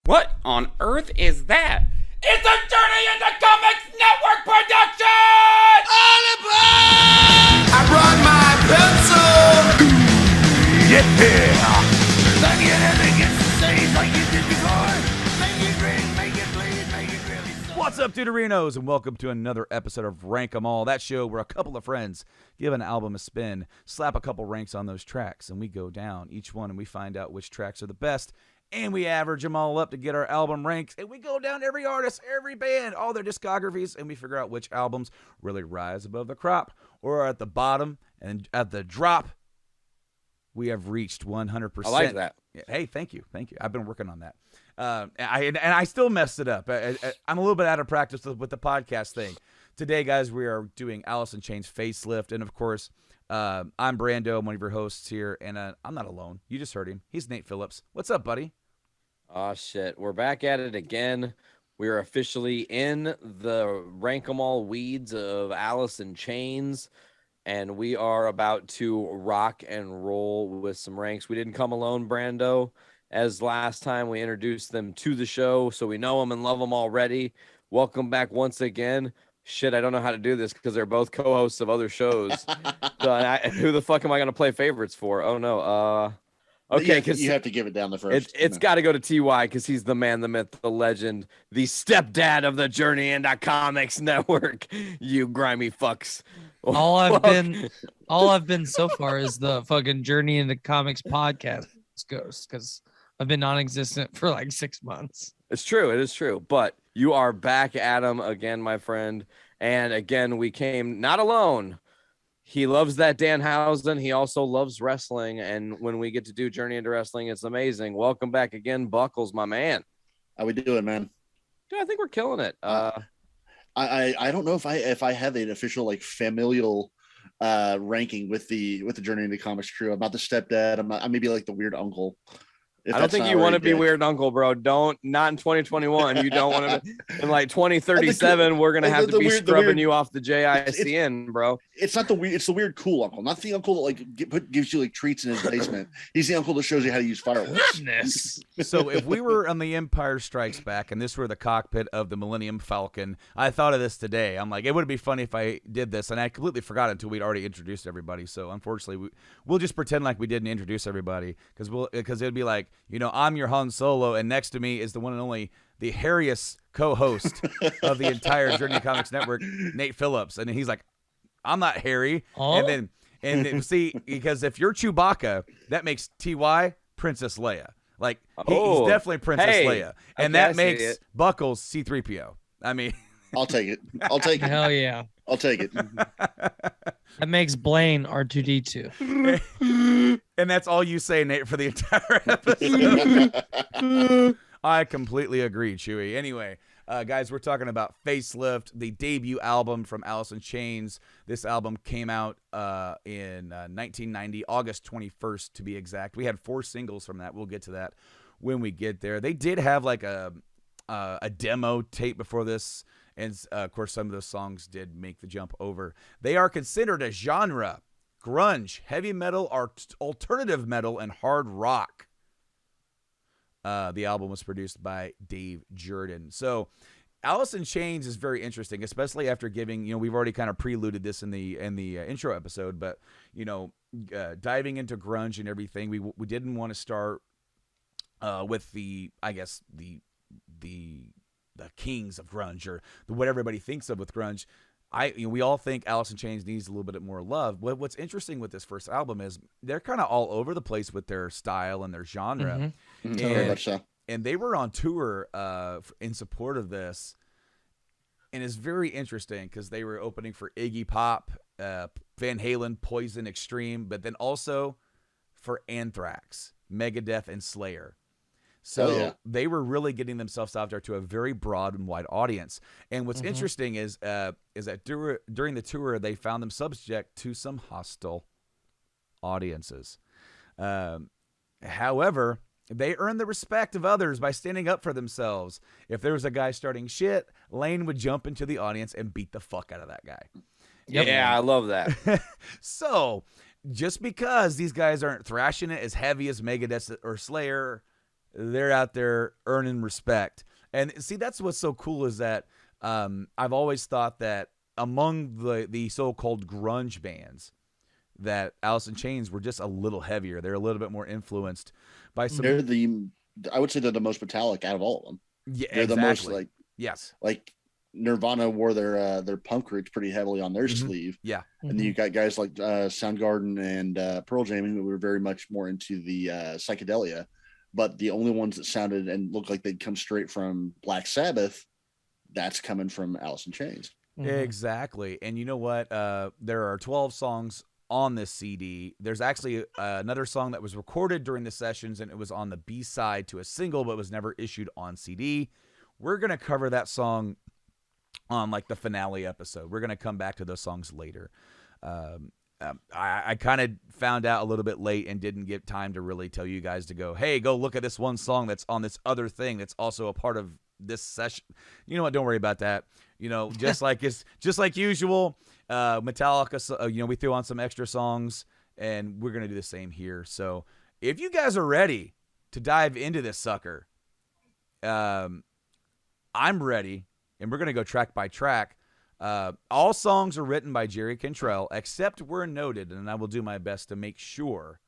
What on earth is that? It's a Journey into Comics Network production! All aboard! I brought my pencil! Yeah! Then you never get to say like you did before. Make it ring, make it bleed, make it really so. What's up, Deuterinos, and welcome to another episode of Rank 'Em All, that show where a couple of friends give an album a spin, slap a couple ranks on those tracks, and we go down each one and we find out which tracks are the best, and we average them all up to get our album ranks, and we go down every artist, every band, all their discographies, and we figure out which albums really rise above the crop or are at the bottom, and at the drop, we have reached 100%. I like that. Hey, thank you. I've been working on that. I still messed it up. I'm a little bit out of practice with the podcast thing. Today, guys, we are doing Alice in Chains Facelift, and of course, I'm Brando. I'm one of your hosts here, and I'm not alone. You just heard him. He's Nate Phillips. What's up, buddy? Oh, shit. We're back at it again. We are officially in the Rank 'Em All weeds of Alice in Chains, and we are about to rock and roll with some ranks. We didn't come alone, Brando. As last time, we introduced them to the show, so we know them and love them already. Welcome back once again. Shit, I don't know how to do this because they're both co-hosts of other shows. So who the fuck am I going to play favorites for? Oh, no. Okay, because you have to give it down the first. It's got to go to TY because he's the man, the myth, the legend, the stepdad of the Journey into Comics Network. You grimy fucks. All I've been so far is the fucking Journey into Comics podcast goes, because I've been non-existent for like 6 months. It's true. It is true. But you are back at him again, my friend. And again, we came not alone. He loves that Danhausen. He also loves wrestling. And when we get to do Journey into Wrestling, it's amazing. Welcome back again, Buckles, my man. How we doing, man? Dude, I think we're killing it. I don't know if I have an official like familial ranking with the Journey into Comics crew. I'm not the stepdad. I'm maybe like the weird uncle. I don't think you want to be weird uncle, bro. Not in 2021. You don't want to. In like 2037, we're gonna have to be scrubbing you off the JICN, bro. It's not the weird. It's the weird cool uncle, not the uncle that like gives you like treats in his basement. He's the uncle that shows you how to use fireworks. So if we were on the Empire Strikes Back and this were the cockpit of the Millennium Falcon, I thought of this today. I'm like, it would be funny if I did this, and I completely forgot until we'd already introduced everybody. So unfortunately, we'll just pretend like we didn't introduce everybody because it'd be like, you know, I'm your Han Solo, and next to me is the one and only, the hairiest co-host of the entire Journey Comics Network, Nate Phillips. And he's like, I'm not hairy. Oh. And then see, because if you're Chewbacca, that makes TY Princess Leia. Like, he's definitely Princess Leia. And that makes Buckles C-3PO. I mean, I'll take it. Hell yeah. I'll take it. That makes Blaine R2D2. And that's all you say, Nate, for the entire episode. I completely agree, Chewy. Anyway, guys, we're talking about Facelift, the debut album from Alice in Chains. This album came out in 1990, August 21st to be exact. We had 4 singles from that. We'll get to that when we get there. They did have like a demo tape before this. And, of course, some of those songs did make the jump over. They are considered a genre: grunge, heavy metal, alternative metal, and hard rock. The album was produced by Dave Jordan. So Alice in Chains is very interesting, especially after giving, you know, we've already kind of preluded this in the intro episode, but, you know, diving into grunge and everything, we didn't want to start with the kings of grunge, or what everybody thinks of with grunge. We all think Alice in Chains needs a little bit more love. What's interesting with this first album is they're kind of all over the place with their style and their genre. Mm-hmm. Very much so. And they were on tour in support of this. And it's very interesting because they were opening for Iggy Pop, Van Halen, Poison, Extreme, but then also for Anthrax, Megadeth, and Slayer. So they were really getting themselves out there to a very broad and wide audience. And what's interesting is that during the tour, they found them subject to some hostile audiences. However, they earned the respect of others by standing up for themselves. If there was a guy starting shit, Lane would jump into the audience and beat the fuck out of that guy. Yep. Yeah, I love that. So just because these guys aren't thrashing it as heavy as Megadeth or Slayer, they're out there earning respect. And see, that's what's so cool is that I've always thought that among the so-called grunge bands, that Alice in Chains were just a little heavier. They're a little bit more influenced by some. I would say they're the most metallic out of all of them. Yeah, They're exactly. the most yes. Like Nirvana wore their punk roots pretty heavily on their sleeve. Yeah. And then you got guys like Soundgarden and Pearl Jam who were very much more into the psychedelia, but the only ones that sounded and looked like they'd come straight from Black Sabbath, that's coming from Alice in Chains. Exactly. And you know what? There are 12 songs on this CD. There's actually another song that was recorded during the sessions, and it was on the B-side to a single, but was never issued on CD. We're going to cover that song on like the finale episode. We're going to come back to those songs later. I kind of found out a little bit late and didn't get time to really tell you guys to go, hey, go look at this one song that's on this other thing that's also a part of this session. You know what? Don't worry about that. You know, just like usual, Metallica, we threw on some extra songs, and we're going to do the same here. So if you guys are ready to dive into this sucker, I'm ready, and we're going to go track by track. All songs are written by Jerry Cantrell, except where noted, and I will do my best to make sure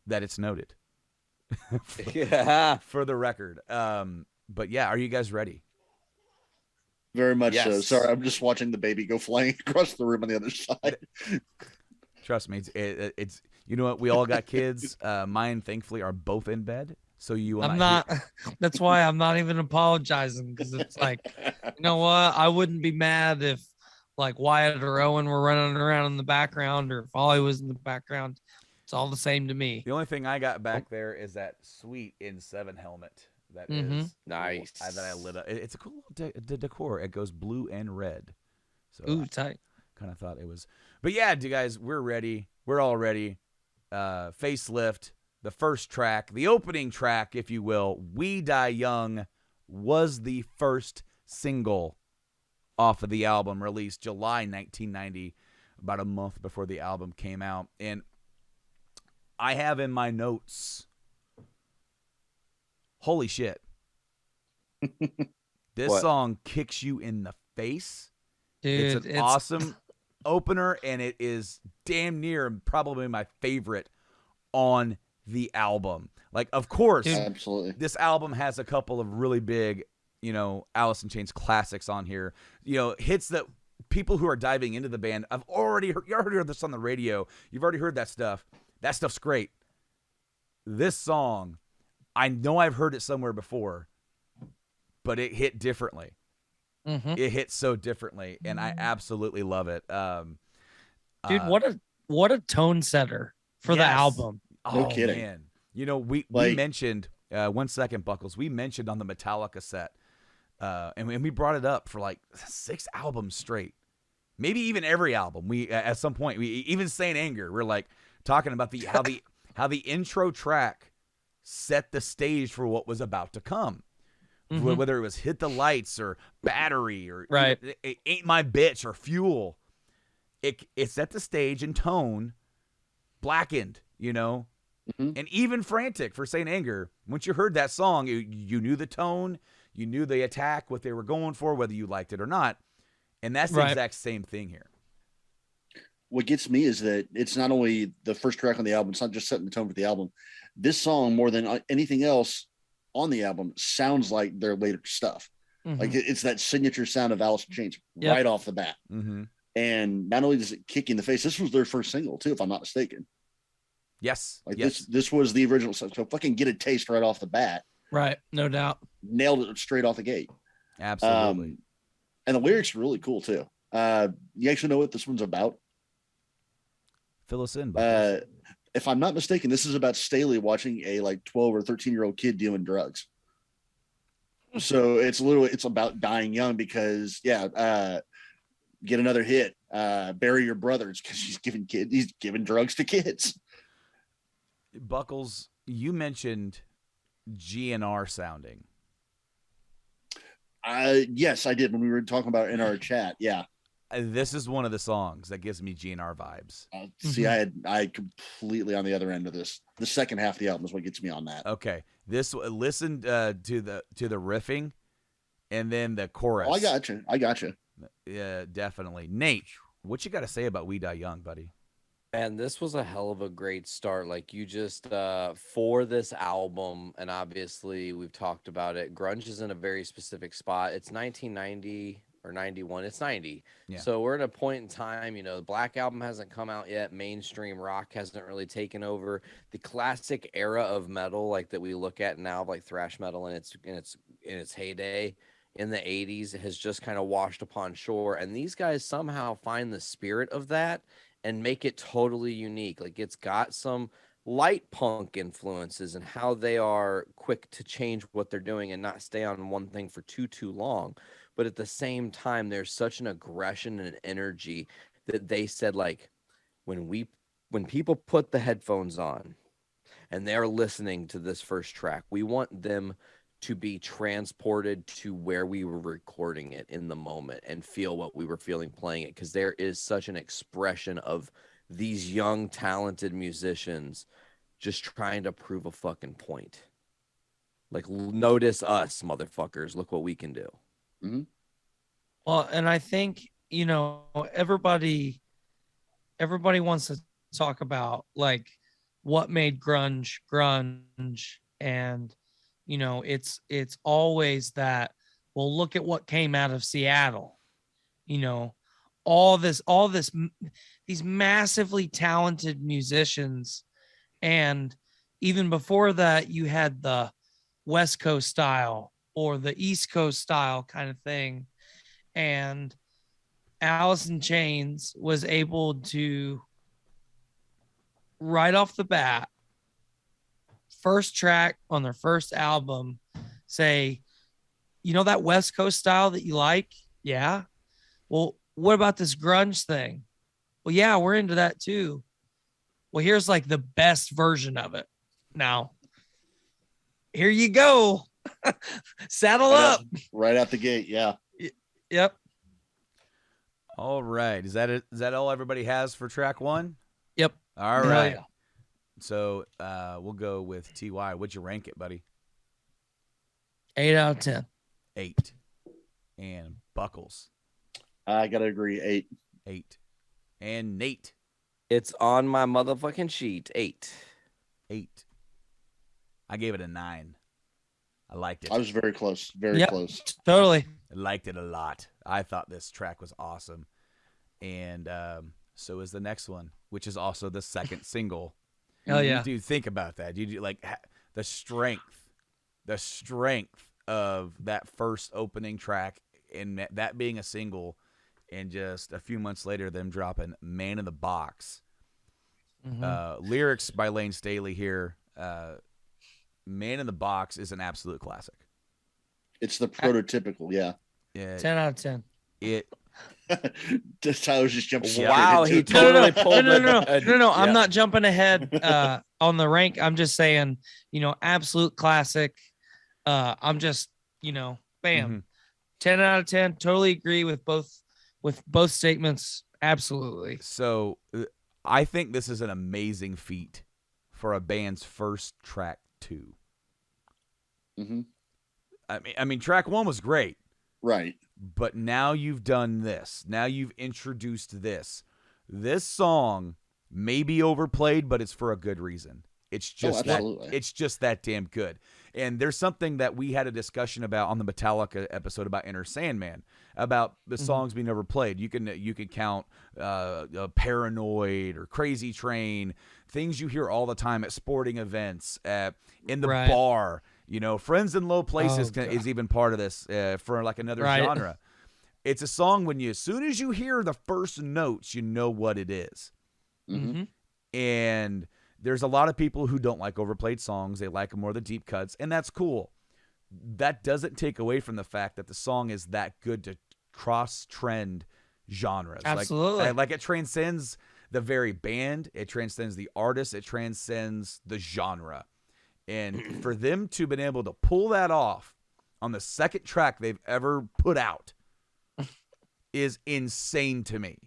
that it's noted for the record. But yeah, are you guys ready? Very much so. Yes. Sorry, I'm just watching the baby go flying across the room on the other side. Trust me, it's you know what? We all got kids. Mine, thankfully, are both in bed. So you will I'm not. That's why I'm not even apologizing, because it's like, you know what? I wouldn't be mad if like Wyatt or Owen were running around in the background, or if Ollie was in the background. It's all the same to me. The only thing I got back there is that sweet N7 helmet. That is nice. That I lit up. It's a cool decor. It goes blue and red. So Ooh, tight. Kind of thought it was. But yeah, guys, we're ready. We're all ready. Facelift, the first track, the opening track, if you will, We Die Young, was the first single off of the album, released July 1990, about a month before the album came out. And I have in my notes, holy shit. This song kicks you in the face. Dude, it's awesome opener, and it is damn near probably my favorite on the album. Like, of course, absolutely, this album has a couple of really big, Alice in Chains classics on here. Hits that people who are diving into the band, you already heard this on the radio. You've already heard that stuff. That stuff's great. This song, I know I've heard it somewhere before, but it hit differently. It hit so differently, and I absolutely love it. Dude, what a tone setter for the album. No kidding. Man. We mentioned 1 second, Buckles. We mentioned on the Metallica set, and we brought it up for like 6 albums straight, maybe even every album. We at some point, we even Saint Anger, we're like talking about how the intro track set the stage for what was about to come. Whether it was Hit the Lights or Battery or it Ain't My Bitch or Fuel, it set the stage in tone. Blackened, and even Frantic for Saint Anger. Once you heard that song, you knew the tone, you knew the attack, what they were going for, whether you liked it or not. And that's the exact same thing here. What gets me is that it's not only the first track on the album, it's not just setting the tone for the album. This song, more than anything else on the album, sounds like their later stuff. Like it's that signature sound of Alice in Chains right off the bat. And not only does it kick you in the face, this was their first single too, if I'm not mistaken. Yes. This was the original stuff. So fucking get a taste right off the bat. Right. No doubt. Nailed it straight off the gate. Absolutely. And the lyrics are really cool too. You actually know what this one's about? Fill us in. If I'm not mistaken, this is about Staley watching a 12 or 13-year-old kid doing drugs. So it's about dying young because get another hit, bury your brothers, because he's giving drugs to kids. Buckles, you mentioned GNR sounding. Yes, I did when we were talking about it in our chat. Yeah. this is one of the songs that gives me GNR vibes. See, I completely on the other end of this. The second half of the album is what gets me on that. Okay, listen to the riffing, and then the chorus. Oh, I got you. Yeah, definitely. Nate, what you got to say about We Die Young, buddy? And this was a hell of a great start. Like you just for this album, and obviously we've talked about it. Grunge is in a very specific spot. It's 1990 or 91. It's 90. Yeah. So we're at a point in time, the Black Album hasn't come out yet. Mainstream rock hasn't really taken over. The classic era of metal, like that we look at now, like thrash metal in its heyday in the 80s, has just kind of washed upon shore. And these guys somehow find the spirit of that and make it totally unique. Like it's got some light punk influences and how they are quick to change what they're doing and not stay on one thing for too long. But at the same time, there's such an aggression and an energy that they said, like, when people put the headphones on and they're listening to this first track, we want them to be transported to where we were recording it in the moment and feel what we were feeling playing it, because there is such an expression of these young talented musicians just trying to prove a fucking point. Like, notice us, motherfuckers. Look what we can do. Mm-hmm. Well, and I think, everybody wants to talk about like what made grunge, and it's always that, well, look at what came out of Seattle. These massively talented musicians. And even before that, you had the West Coast style or the East Coast style kind of thing. And Alice in Chains was able to, right off the bat, first track on their first album, say, that West Coast style that you like? Yeah. Well, what about this grunge thing? Well, yeah, we're into that too. Well, here's like the best version of it. Now, here you go. Saddle up. Right out the gate. Yeah. Yep. All right. Is that it? Is that all everybody has for track one? Yep. All right. Yeah. So we'll go with TY. What'd you rank it, buddy? 8 out of 10. 8. And Buckles. I gotta agree. 8. 8. And Nate. It's on my motherfucking sheet. 8. 8. I gave it a 9. I liked it. I was very close. Very close. Totally. I liked it a lot. I thought this track was awesome. And so is the next one, which is also the second single. Hell yeah. Dude, think about that. Dude, like the strength of that first opening track, and that being a single, and just a few months later them dropping Man in the Box. Lyrics by Lane Staley here. Man in the Box is an absolute classic. It's the prototypical, yeah. 10 out of 10. Tyler's just jumping forward. Wow, he totally pulled No. I'm not jumping ahead on the rank. I'm just saying, absolute classic. I'm just, bam. 10 out of 10. Totally agree with both statements. Absolutely. So I think this is an amazing feat for a band's first track 2. Mm-hmm. I mean, track 1 was great. Right. But now you've done this. Now you've introduced this. This song may be overplayed, but it's for a good reason. It's just it's just that damn good. And there's something that we had a discussion about on the Metallica episode about Enter Sandman, about the songs being overplayed. You can count Paranoid or Crazy Train, things you hear all the time at sporting events, in the bar. Friends in Low Places is even part of this for like another genre. It's a song when as soon as you hear the first notes, you know what it is. Mm-hmm. And there's a lot of people who don't like overplayed songs. They like more of the deep cuts, and that's cool. That doesn't take away from the fact that the song is that good to cross-trend genres. Absolutely. Like it transcends the very band. It transcends the artist. It transcends the genre. And for them to been able to pull that off on the second track they've ever put out is insane to me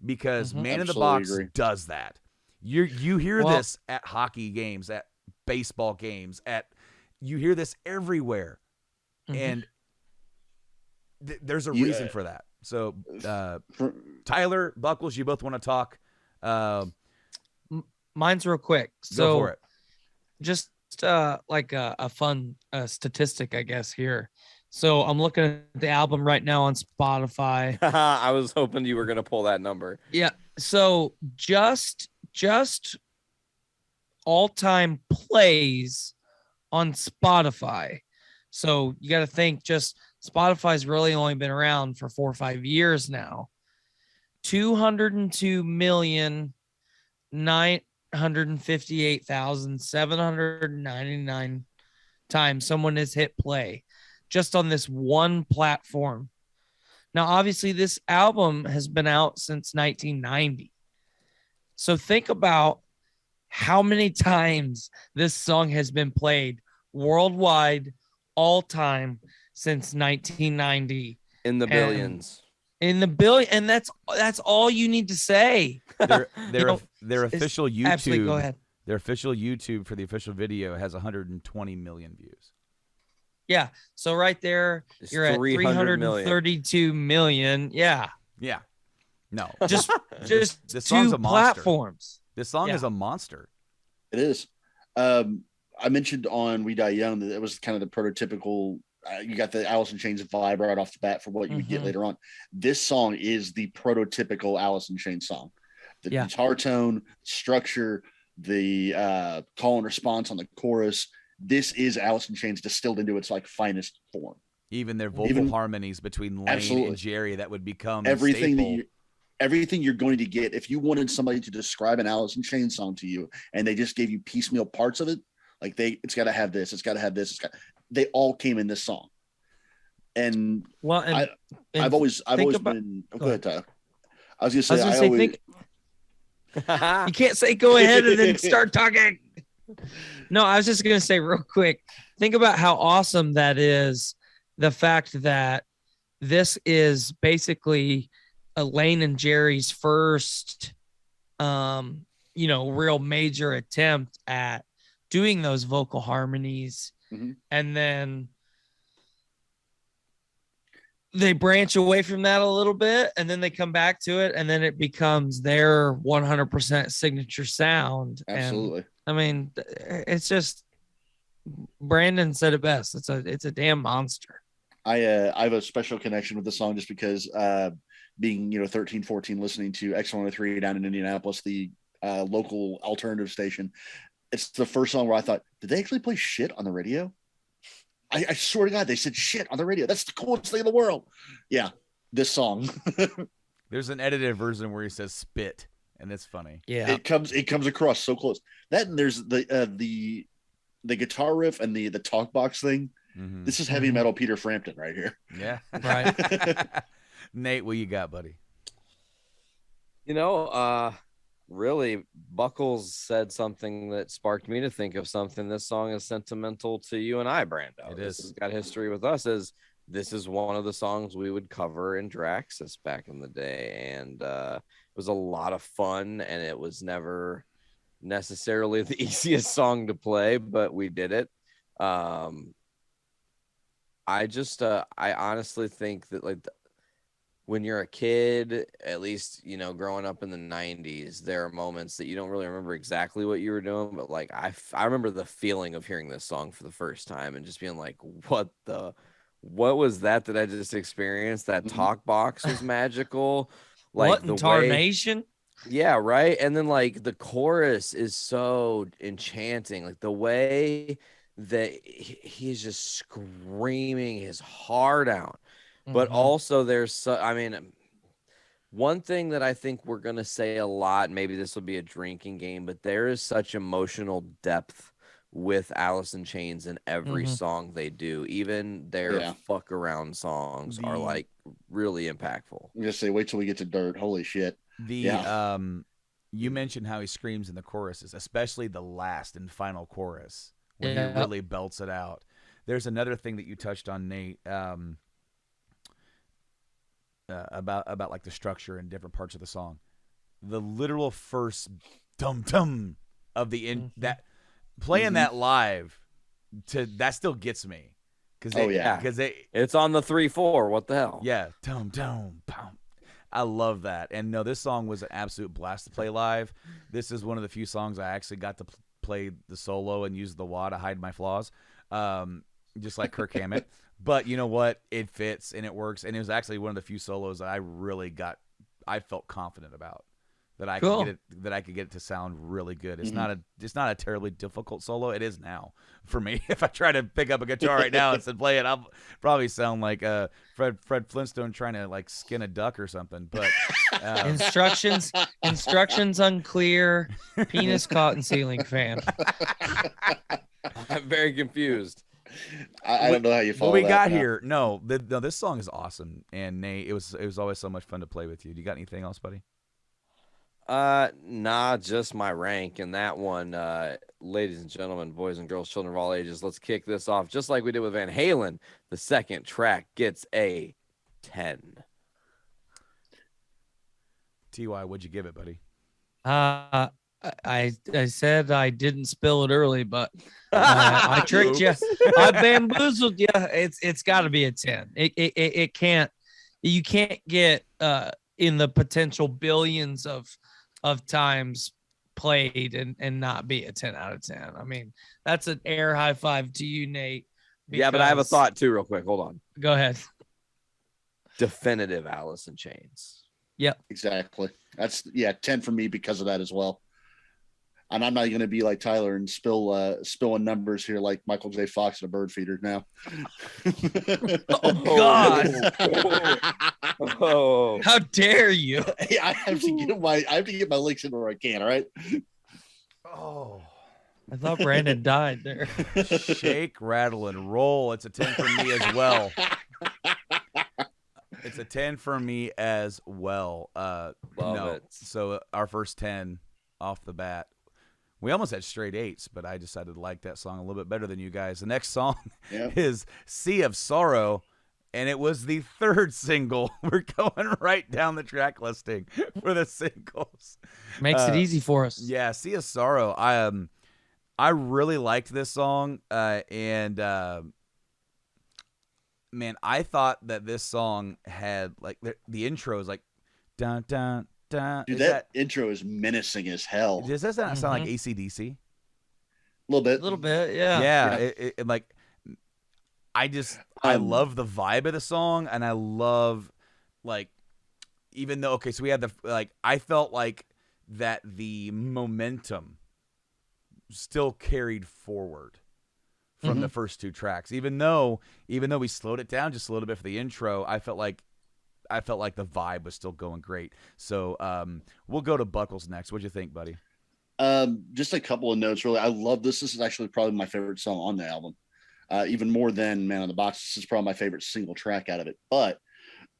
because Man in the Absolutely Box agree. does that. You hear Well- this at hockey games, at baseball games, you hear this everywhere, and there's a reason for that. So, Tyler, Buckles, you both want to talk? Mine's real quick. Go So for it. just like a fun statistic, I guess, here. So I'm looking at the album right now on Spotify. I was hoping you were gonna pull that number. Yeah. So just all-time plays on Spotify. So you got to think just Spotify's really only been around for 4 or 5 years now. 202,958,799 times someone has hit play just on this one platform. Now, obviously, this album has been out since 1990. So think about how many times this song has been played worldwide, all time since 1990. In the And- billions. In the billion, and that's all you need to say. Their know, their it's- official Absolutely, go YouTube, ahead. their official YouTube for the official video has 120 million views. Yeah, so right there, It's you're at 300 million. 332 million. Yeah, Yeah, no, just This song's two a monster. platforms. this song yeah. is a monster. It is. I mentioned on We Die Young that it was kind of the prototypical. You got the Alice in Chains vibe right off the bat for what you would get Mhm. later on. This song is the prototypical Alice in Chains song. The Yeah. guitar tone, structure, the call and response on the chorus. This is Alice in Chains distilled into its like finest form. Even their vocal Even- harmonies between Lane Absolutely. and Jerry that would become Everything staple. everything you're going to get. If you wanted somebody to describe an Alice in Chains song to you, and they just gave you piecemeal parts of it, like it's got to have this, it's got to have this, they all came in this song. And Well, and I've always about- been. Go Go ahead, Tyler. I was gonna say, I was gonna say, always, think you can't say go ahead and then start talking. No, I was just gonna say real quick. Think about how awesome that is. The fact that this is basically Elaine and Jerry's first, real major attempt at doing those vocal harmonies, Mhm. and then they branch away from that a little bit, and then they come back to it, and then it becomes their 100% signature sound. absolutely. And I mean, it's just Brandon said it best. It's a damn monster. I have a special connection with the song just because being 13, 14, listening to X103 down in Indianapolis, the local alternative station. It's the first song where I thought, did they actually play shit on the radio? I swear to God, they said shit on the radio. That's the coolest thing in the world. Yeah, this song. There's an edited version where he says spit, and it's funny. Yeah. It comes across so close. That and there's the guitar riff and the talk box thing. Mhm. This is heavy metal Peter Frampton right here. Yeah. Right. Nate, what you got, buddy? Really, Buckles said something that sparked me to think of something. This song is sentimental to you and I, Brando. It This is. has got history with us. This is one of the songs we would cover in Draxus back in the day, and it was a lot of fun. And it was never necessarily the easiest song to play, but we did it. I honestly think that when you're a kid, at least, growing up in the 90s, there are moments that you don't really remember exactly what you were doing. But I remember the feeling of hearing this song for the first time and just being like, what was that I just experienced? That talk box was magical. What the in tarnation? yeah, right. And then the chorus is so enchanting. Like the way that he's just screaming his heart out. But Mhm. also one thing that I think we're going to say a lot, maybe this will be a drinking game, but there is such emotional depth with Alice in Chains in every Mhm. song they do. Even their Yeah. fuck around songs are The- really impactful. I'm gonna say, wait till we get to Dirt. Holy shit! You mentioned how he screams in the choruses, especially the last and final chorus when Yeah. he really belts it out. There's another thing that you touched on, Nate. about like the structure and different parts of the song. The literal first dum dum of the that playing that live that still gets me because it's on the 3/4. What the hell? Yeah, dum dum pum. I love that. And no, this song was an absolute blast to play live. This is one of the few songs I actually got to play the solo and use the wah to hide my flaws, just like Kirk Hammett. But you know what? It fits and it works. And it was actually one of the few solos that I felt confident about. That I could get it to sound really good. It's not a terribly difficult solo. It is now for me. If I try to pick up a guitar right now and said play it, I'll probably sound like Fred Flintstone trying to like skin a duck or something. But instructions unclear. Penis caught in ceiling fan. I'm very confused. I don't know how you follow what we that got now. here. No, this song is awesome. And Nate, it was always so much fun to play with you. Do you got anything else, buddy? Nah, just my rank in that one. Ladies and gentlemen, boys and girls, children of all ages, let's kick this off just like we did with Van Halen. The second track gets a 10. TY, what'd you give it, buddy? I said I didn't spill it early, but I tricked you. I bamboozled you. It's got to be a 10. It can't. You can't get in the potential billions of times played and not be a 10 out of 10. I mean, that's an air high five to you, Nate. Yeah, but I have a thought too, real quick. Hold on. Go ahead. Definitive Alice in Chains. Yep. Exactly. That's 10 for me because of that as well. And I'm not going to be like Tyler and spilling numbers here like Michael J. Fox and a bird feeder now. Oh God! Oh, How dare you? Hey, I have to get my links in where I can. All right. Oh, I thought Brandon died there. shake, rattle, and roll. It's a 10 for me as well. It's a 10 for me as well. Love it. So our first 10 off the bat. We almost had straight 8s, but I decided to like that song a little bit better than you guys. The next song is Sea of Sorrow, and it was the third single. We're going right down the track listing for the singles. Makes it easy for us. Yeah, Sea of Sorrow. I really liked this song, and man, I thought that this song had like the intro is like dun dun dun. Dude, that intro is menacing as hell. Does that sound like AC/DC? A little bit. A little bit, yeah. Yeah. It like I love the vibe of the song, and I love like even though so we had I felt like that the momentum still carried forward from the first two tracks. Even though we slowed it down just a little bit for the intro, I felt like the vibe was still going great. So we'll go to Buckles next. What'd you think, buddy? Just a couple of notes, really. I love this. This is actually probably my favorite song on the album. Even more than Man on the Box. This is probably my favorite single track out of it. But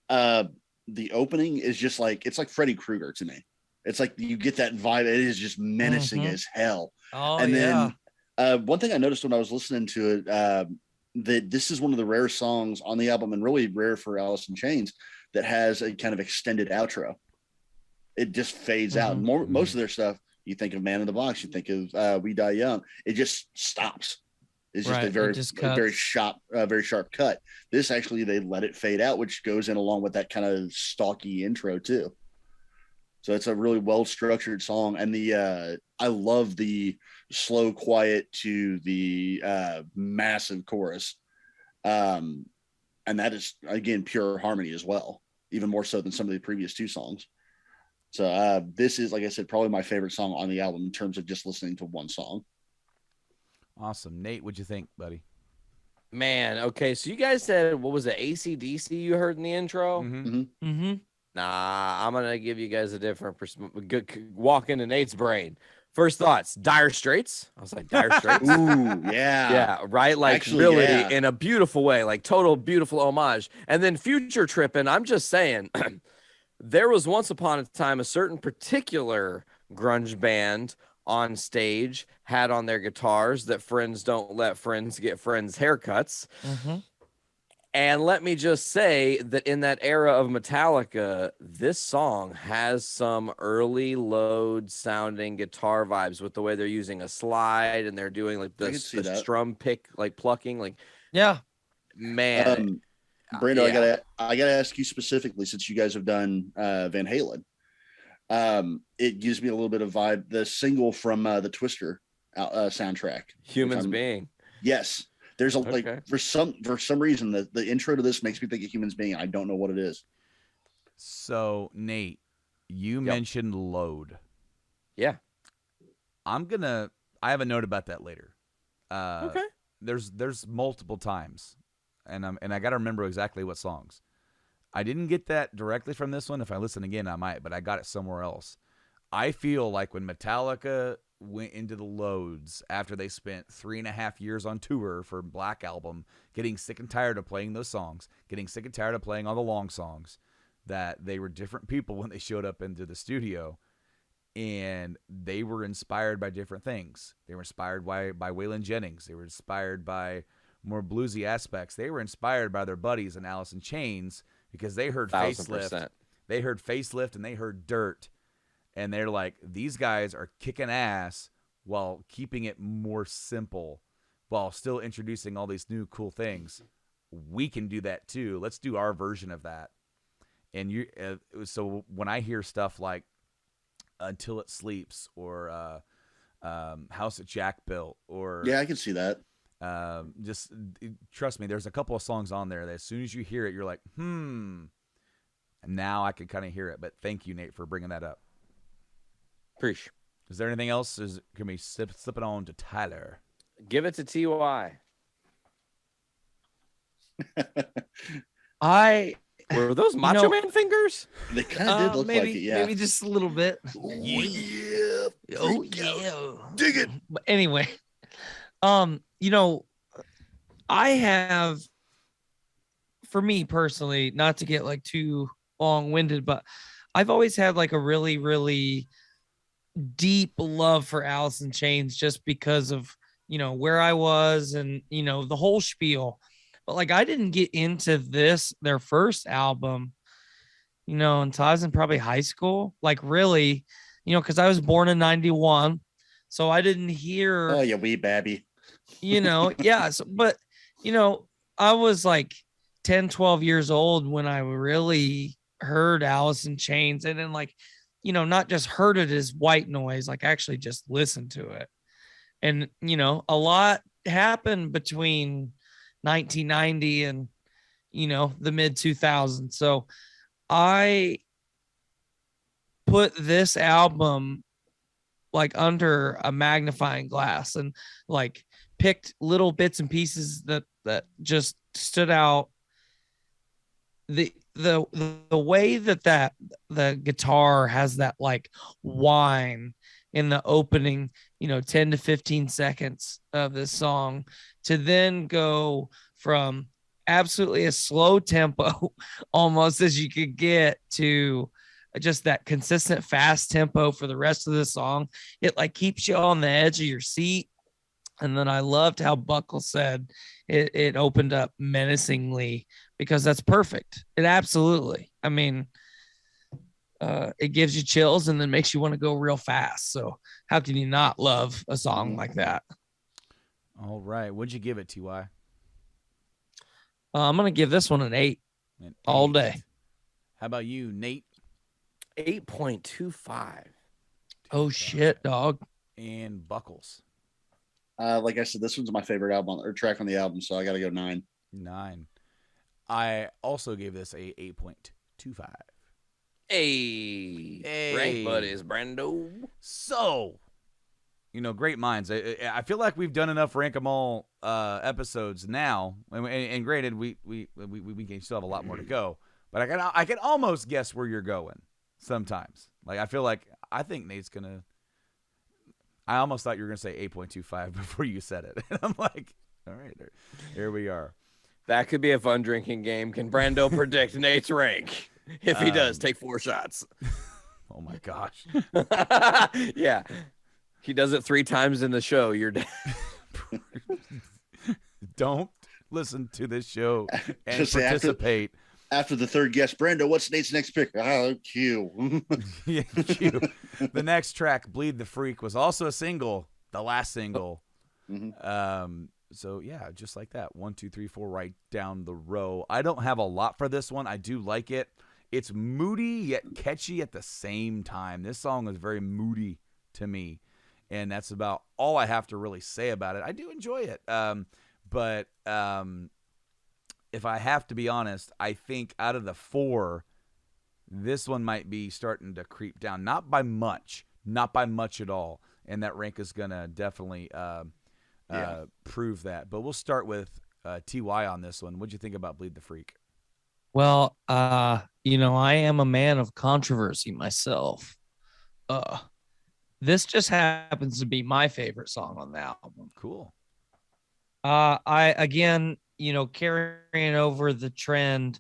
the opening is just like, it's like Freddy Krueger to me. It's like you get that vibe. It is just menacing as hell. Oh, and yeah. then one thing I noticed when I was listening to it, that this is one of the rare songs on the album, and really rare for Alice in Chains, that has a kind of extended outro. It just fades out. Most of their stuff, you think of Man in the Box, you think of We Die Young. It just stops. It's just a very sharp cut. This actually, they let it fade out, which goes in along with that kind of stalky intro too. So it's a really well-structured song. And I love the slow, quiet to the massive chorus. And that is, again, pure harmony as well, even more so than some of the previous two songs. So this is, like I said, probably my favorite song on the album in terms of just listening to one song. Awesome. Nate, what'd you think, buddy? Man, okay, so you guys said, what was it, AC/DC you heard in the intro? Nah, I'm going to give you guys a different perspective. Walk into Nate's brain. First thoughts, Dire Straits. I was like, Dire Straits? Ooh, yeah. Yeah, right? Like, actually, really, yeah. in a beautiful way, like total beautiful homage. And then Future Trippin', I'm just saying, there was once upon a time a certain particular grunge band on stage had on their guitars that friends don't let friends get friends haircuts. And let me just say that in that era of Metallica, this song has some early load sounding guitar vibes with the way they're using a slide and they're doing like I the can see that. strum pick, like plucking. Like, Yeah. man, Brando, yeah. I gotta ask you specifically, since you guys have done Van Halen. It gives me a little bit of vibe. The single from the Twister soundtrack, Humans being. Yes, there's a Okay. like for some reason the intro to this makes me think of Humans Being. I don't know what it is. So Nate, you mentioned load. Yeah. I have a note about that later. Okay. There's multiple times, and I got to remember exactly what songs. I didn't get that directly from this one. If I listen again, I might, but I got it somewhere else. I feel like when Metallica went into the loads after they spent 3.5 years on tour for Black Album, getting sick and tired of playing those songs, getting sick and tired of playing all the long songs, that they were different people when they showed up into the studio, and they were inspired by different things. They were inspired by Waylon Jennings. They were inspired by more bluesy aspects. They were inspired by their buddies in Alice in Chains, because they heard 1000%. Facelift. They heard Facelift and they heard Dirt. And they're like, these guys are kicking ass while keeping it more simple, while still introducing all these new cool things. We can do that too. Let's do our version of that. And so when I hear stuff like Until It Sleeps or House that Jack Built, or Yeah, I can see that. just trust me, there's a couple of songs on there that as soon as you hear it, you're like, and now I can kind of hear it. But thank you, Nate, for bringing that up. Appreciate. Is there anything else? Can we slip it on to Tyler? Give it to TY. Were those Macho Man fingers? They kind of did look maybe, like it. Yeah. maybe just a little bit. Yeah. Oh yeah. Dig it. But anyway, I have, for me personally, not to get like too long-winded, but I've always had like a really, really deep love for Alice in Chains, just because of, where I was and, the whole spiel. But like, I didn't get into their first album, until I was in probably high school, like really, because I was born in 91. So I didn't hear. Oh, you wee babby. Yeah. So, but, I was like 10, 12 years old when I really heard Alice in Chains, and then like, not just heard it as white noise, like actually just listened to it. And, a lot happened between 1990 and, the mid 2000s. So I put this album like under a magnifying glass and like picked little bits and pieces that just stood out. The way that the guitar has that like whine in the opening, 10 to 15 seconds of this song, to then go from absolutely a slow tempo almost as you could get to just that consistent fast tempo for the rest of the song. It like keeps you on the edge of your seat. And then I loved how Buckle said it opened up menacingly, because that's perfect. It absolutely, I mean, it gives you chills and then makes you want to go real fast. So how can you not love a song like that? All right. What'd you give it, TY? I'm going to give this one an 8 all day. How about you, Nate? 8.25. Oh, shit, dog. And Buckles? Like I said, this one's my favorite album or track on the album, so I got to go 9. 9. I also gave this a 8.25. Hey. Rank buddies, Brando. So, great minds. I feel like we've done enough Rank 'em All episodes now, and granted, we can still have a lot more to go. But I can almost guess where you're going sometimes. Like I think Nate's gonna. I almost thought you were gonna say 8.25 before you said it, and I'm like, all right, here we are. That could be a fun drinking game. Can Brando predict Nate's rank? If he does, take 4 shots. Oh my gosh. Yeah. He does it 3 times in the show. You're dead. Don't listen to this show and Just say participate. After the third guest, Brando, what's Nate's next pick? Oh, Q. Yeah, Q. The next track, Bleed the Freak, was also a single, the last single. So yeah, just like that. 1, 2, 3, 4, right down the row. I don't have a lot for this one. I do like it. It's moody yet catchy at the same time. This song is very moody to me, and that's about all I have to really say about it. I do enjoy it, but if I have to be honest, I think out of the 4, this one might be starting to creep down. Not by much at all, and that rank is gonna definitely prove that. But we'll start with TY on this one. What'd you think about Bleed the Freak? Well, I am a man of controversy myself. This just happens to be my favorite song on the album. Cool. I again, carrying over the trend,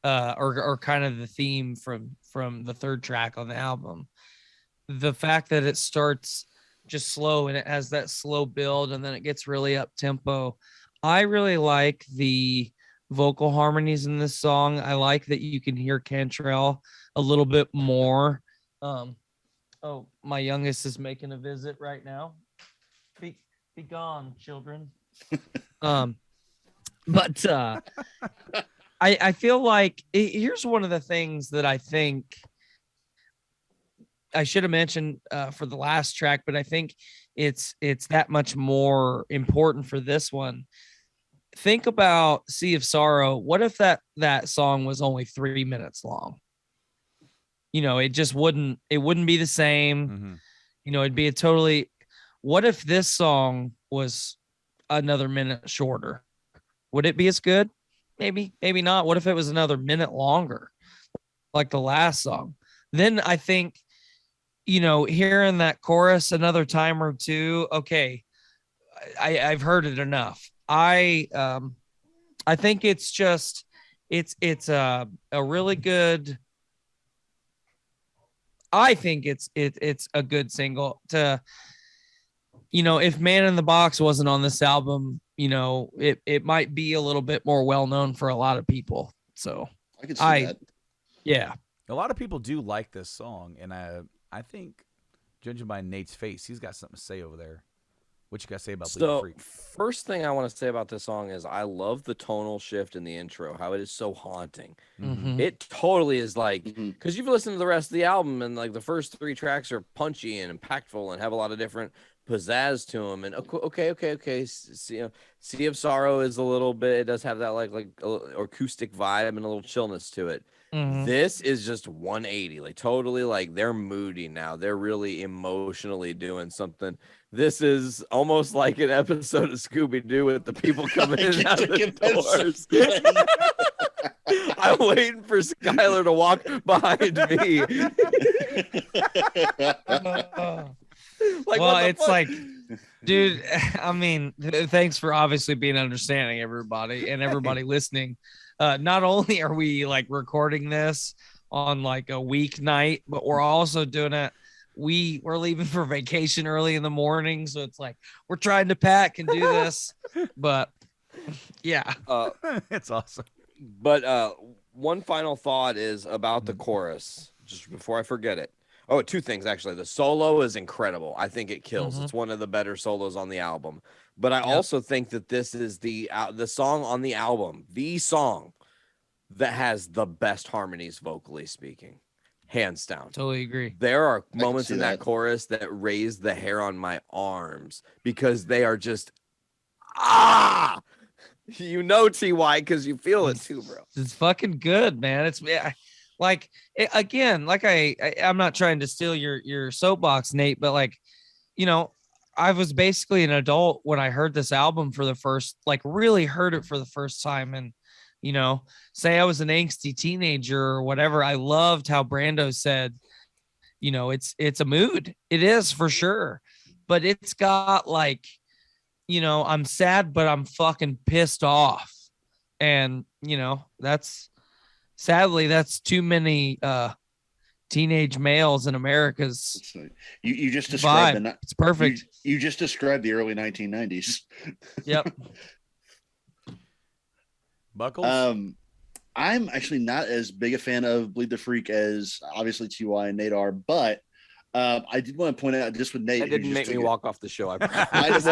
or kind of the theme from the third track on the album. The fact that it starts just slow and it has that slow build and then it gets really up tempo. I really like the vocal harmonies in this song. I like that you can hear Cantrell a little bit more. Oh, my youngest is making a visit right now. Be gone, children. But I feel like here's one of the things that I think I should have mentioned for the last track, but I think it's that much more important for this one. Think about Sea of Sorrow. What if that song was only 3 minutes long? It just wouldn't be the same. Mm-hmm. It'd be a totally, what if this song was another minute shorter? Would it be as good? Maybe not. What if it was another minute longer, like the last song? Then I think, hearing that chorus another time or two, okay, I've heard it enough. I think it's just it's a really good. I think it's a good single to, if Man in the Box wasn't on this album, it might be a little bit more well known for a lot of people. So I can see that. Yeah. A lot of people do like this song, and I think, judging by Nate's face, he's got something to say over there. What you got to say about Bleed the Freak? First thing I want to say about this song is I love the tonal shift in the intro, how it is so haunting. Mm-hmm. It totally is like, because you've listened to the rest of the album, and like the first 3 tracks are punchy and impactful and have a lot of different pizzazz to them. And okay. Sea of Sorrow is a little bit, it does have that like acoustic vibe and a little chillness to it. Mm-hmm. This is just 180, like totally, like they're moody now. They're really emotionally doing something. This is almost like an episode of Scooby-Doo with the people coming in and out of the doors. I'm waiting for Skylar to walk behind me. It's like, dude, I mean, thanks for obviously being understanding, everybody, and everybody listening. Not only are we like recording this on like a weeknight, but we're also doing it. We're leaving for vacation early in the morning, so it's like we're trying to pack and do this. But yeah, it's awesome. But one final thought is about the chorus, just before I forget it. Oh, 2 things actually. The solo is incredible. I think it kills. It's one of the better solos on the album. But I also think that this is the song on the album, the song that has the best harmonies vocally speaking, hands down. Totally agree. There are moments in that chorus that raise the hair on my arms because they are just TY, because you feel it too, bro. It's fucking good, man. It's like again, like I'm not trying to steal your soapbox, Nate, but like, I was basically an adult when I heard this album for the first, like really heard it for the first time. And, say I was an angsty teenager or whatever. I loved how Brando said, it's a mood. It is for sure. But it's got like, I'm sad, but I'm fucking pissed off. And, sadly, that's too many teenage males in America's you just described it's perfect. You just described the early 1990s. Yep. Buckles. I'm actually not as big a fan of Bleed the Freak as obviously Ty and Nate are, but I did want to point out just with Nate. That didn't make me walk off the show. I I've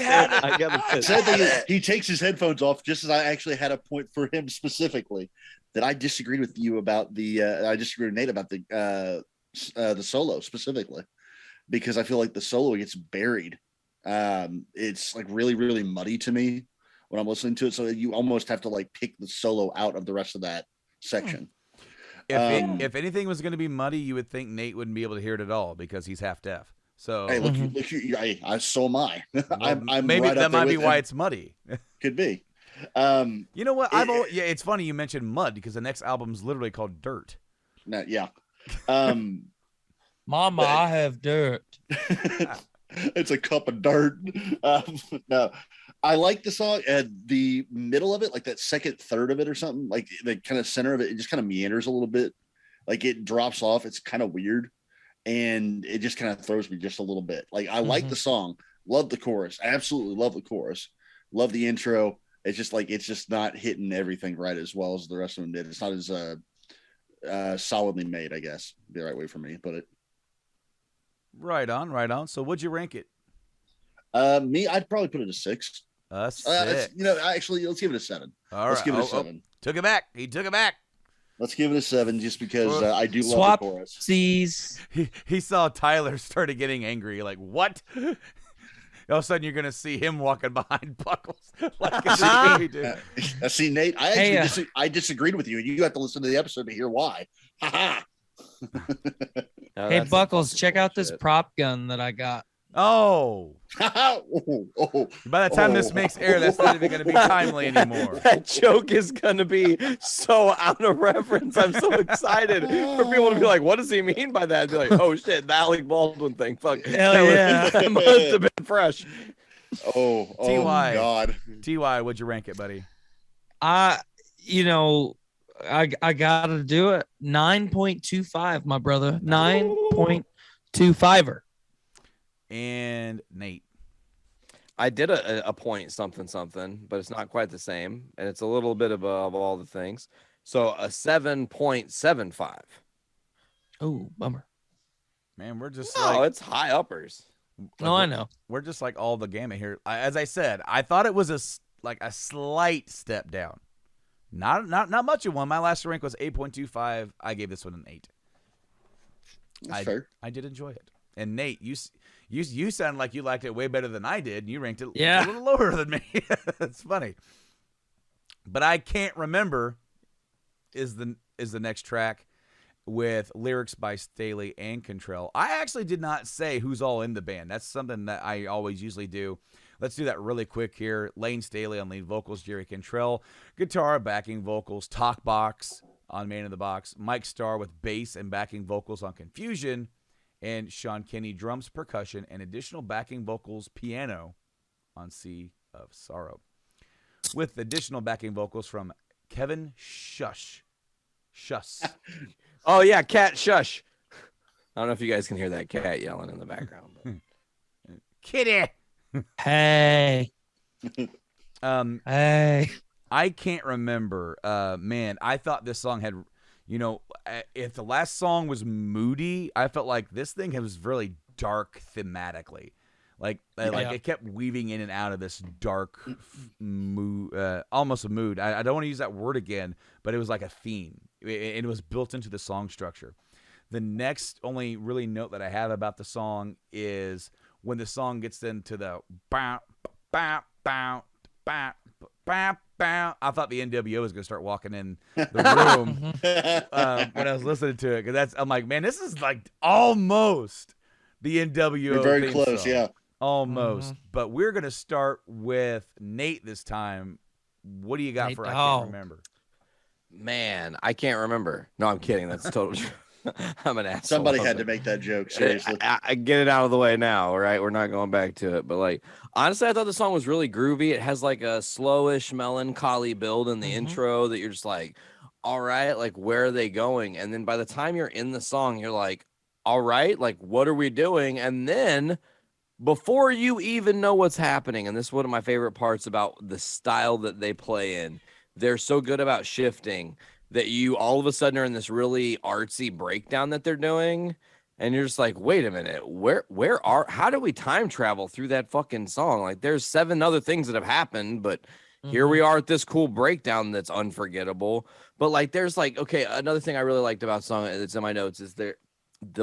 had it. I got Sad thing is, he takes his headphones off just as I actually had a point for him specifically that I disagreed with you about I disagreed with Nate about the solo specifically because I feel like the solo gets buried. It's like really, really muddy to me when I'm listening to it. So you almost have to like pick the solo out of the rest of that section. If anything was going to be muddy, you would think Nate wouldn't be able to hear it at all because he's half deaf. So hey, look, so am I. Well, I'm maybe right that might be why him. it's muddy. Could be. You know what? It's funny you mentioned mud because the next album's literally called Dirt. Yeah. Mama, I have dirt. It's a cup of dirt. No, I like the song at the middle of it, like that second third of it or something, like the kind of center of it. It just kind of meanders a little bit, like it drops off. It's kind of weird, and it just kind of throws me just a little bit. Like I like the song, love the chorus, absolutely love the chorus, love the intro. It's just like it's just not hitting everything right as well as the rest of them did. It's not as solidly made, I guess, be the right way for me to put it. Right on. So what'd you rank it? Me, I'd probably put it a 6. A 6. Actually, let's give it a 7. All let's right. give it a 7. Took it back. He took it back. Let's give it a 7 just because I do love the chorus. Swapsies. He saw Tyler started getting angry. Like, what? All of a sudden, you're going to see him walking behind Buckles. See, Nate, I disagreed with you, and you have to listen to the episode to hear why. Hey, Buckles, check out this prop gun that I got. Oh. By the time this makes air, that's not even going to be timely anymore. That joke is going to be so out of reference. I'm so excited for people to be like, what does he mean by that? Be like, oh, shit, the Alec Baldwin thing. Fuck. Hell yeah. That must have been fresh. Oh, T.Y. God. T.Y., what'd you rank it, buddy? I gotta do it. 9.25, my brother. 9.25er. And Nate. I did a point something, but it's not quite the same, and it's a little bit above all the things. So a 7.75. Oh, bummer. Man, we're just it's high uppers. No, I know. We're just like all the gamut here. As I said, I thought it was a slight step down. Not much of one. My last rank was 8.25. I gave this one an 8. That's fair. I did enjoy it. And Nate, you sound like you liked it way better than I did. And you ranked it a little lower than me. That's funny. But I can't remember is the next track with lyrics by Staley and Cantrell. I actually did not say who's all in the band. That's something that I always usually do. Let's do that really quick here. Lane Staley on lead vocals, Jerry Cantrell, guitar, backing vocals, talk box on Man in the Box, Mike Starr with bass and backing vocals on Confusion, and Sean Kinney drums, percussion, and additional backing vocals, piano on Sea of Sorrow. With additional backing vocals from Kevin Shush. Oh, yeah, cat shush. I don't know if you guys can hear that cat yelling in the background. But... Kitty! Hey. Hey. I can't remember. Man, I thought this song had, if the last song was moody, I felt like this thing was really dark thematically. Like it kept weaving in and out of this dark mood, almost a mood. I don't want to use that word again, but it was like a theme. It was built into the song structure. The next only really note that I have about the song is when the song gets into the bow, bow, bow, bow, bow, bow. I thought the NWO was going to start walking in the room when I was listening to it. Because I'm like, man, this is like almost the NWO. You're very close, song. Yeah. Almost. But we're going to start with Nate this time. What do you got for I can't remember? Man, I can't remember. No, I'm kidding. That's totally true. I'm an asshole. Somebody had to make that joke. Seriously. I get it out of the way now, right? We're not going back to it. But like, honestly, I thought the song was really groovy. It has like a slowish melancholy build in the intro that you're just like, all right, like where are they going? And then by the time you're in the song, you're like, all right, like what are we doing? And then before you even know what's happening, and this is one of my favorite parts about the style that they play in, they're so good about shifting that you all of a sudden are in this really artsy breakdown that they're doing, and you're just like, wait a minute, how do we time travel through that fucking song? Like, there's 7 other things that have happened, but here we are at this cool breakdown that's unforgettable. But like, there's like, okay, another thing I really liked about the song that's in my notes is the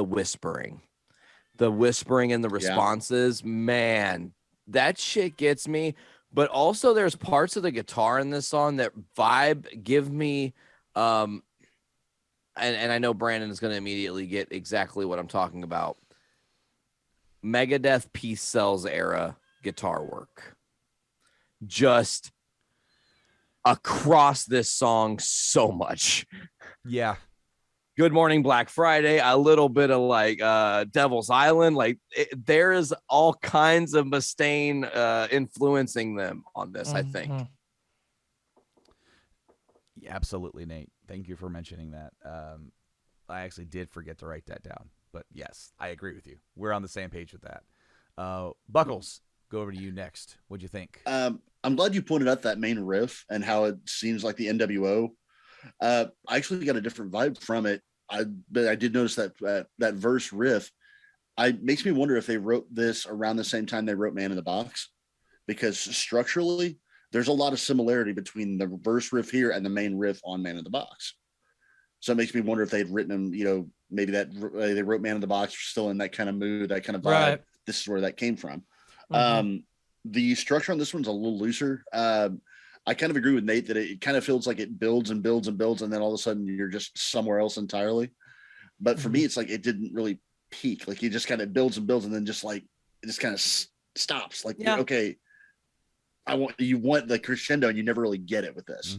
whispering. The whispering and the responses, man, that shit gets me. But also there's parts of the guitar in this song that give me and I know Brandon is going to immediately get exactly what I'm talking about. Megadeth Peace Cells era guitar work. Just across this song so much. Yeah. Good Morning Black Friday, a little bit of like Devil's Island. Like there's all kinds of Mustaine influencing them on this, I think. Yeah, absolutely, Nate. Thank you for mentioning that. I actually did forget to write that down. But yes, I agree with you. We're on the same page with that. Buckles, go over to you next. What'd you think? I'm glad you pointed out that main riff and how it seems like the NWO. I actually got a different vibe from it. But I did notice that verse riff. Makes me wonder if they wrote this around the same time they wrote Man in the Box, because structurally there's a lot of similarity between the verse riff here and the main riff on Man in the Box. So it makes me wonder if they'd written them, maybe that they wrote Man in the Box still in that kind of mood, that kind of vibe. Right. This is where that came from. The structure on this one's a little looser. I kind of agree with Nate that it kind of feels like it builds and builds and builds, and then all of a sudden you're just somewhere else entirely. But for me, it's like it didn't really peak. Like it just kind of builds and builds, and then just like it just kind of stops. Like, okay, you want the crescendo, and you never really get it with this,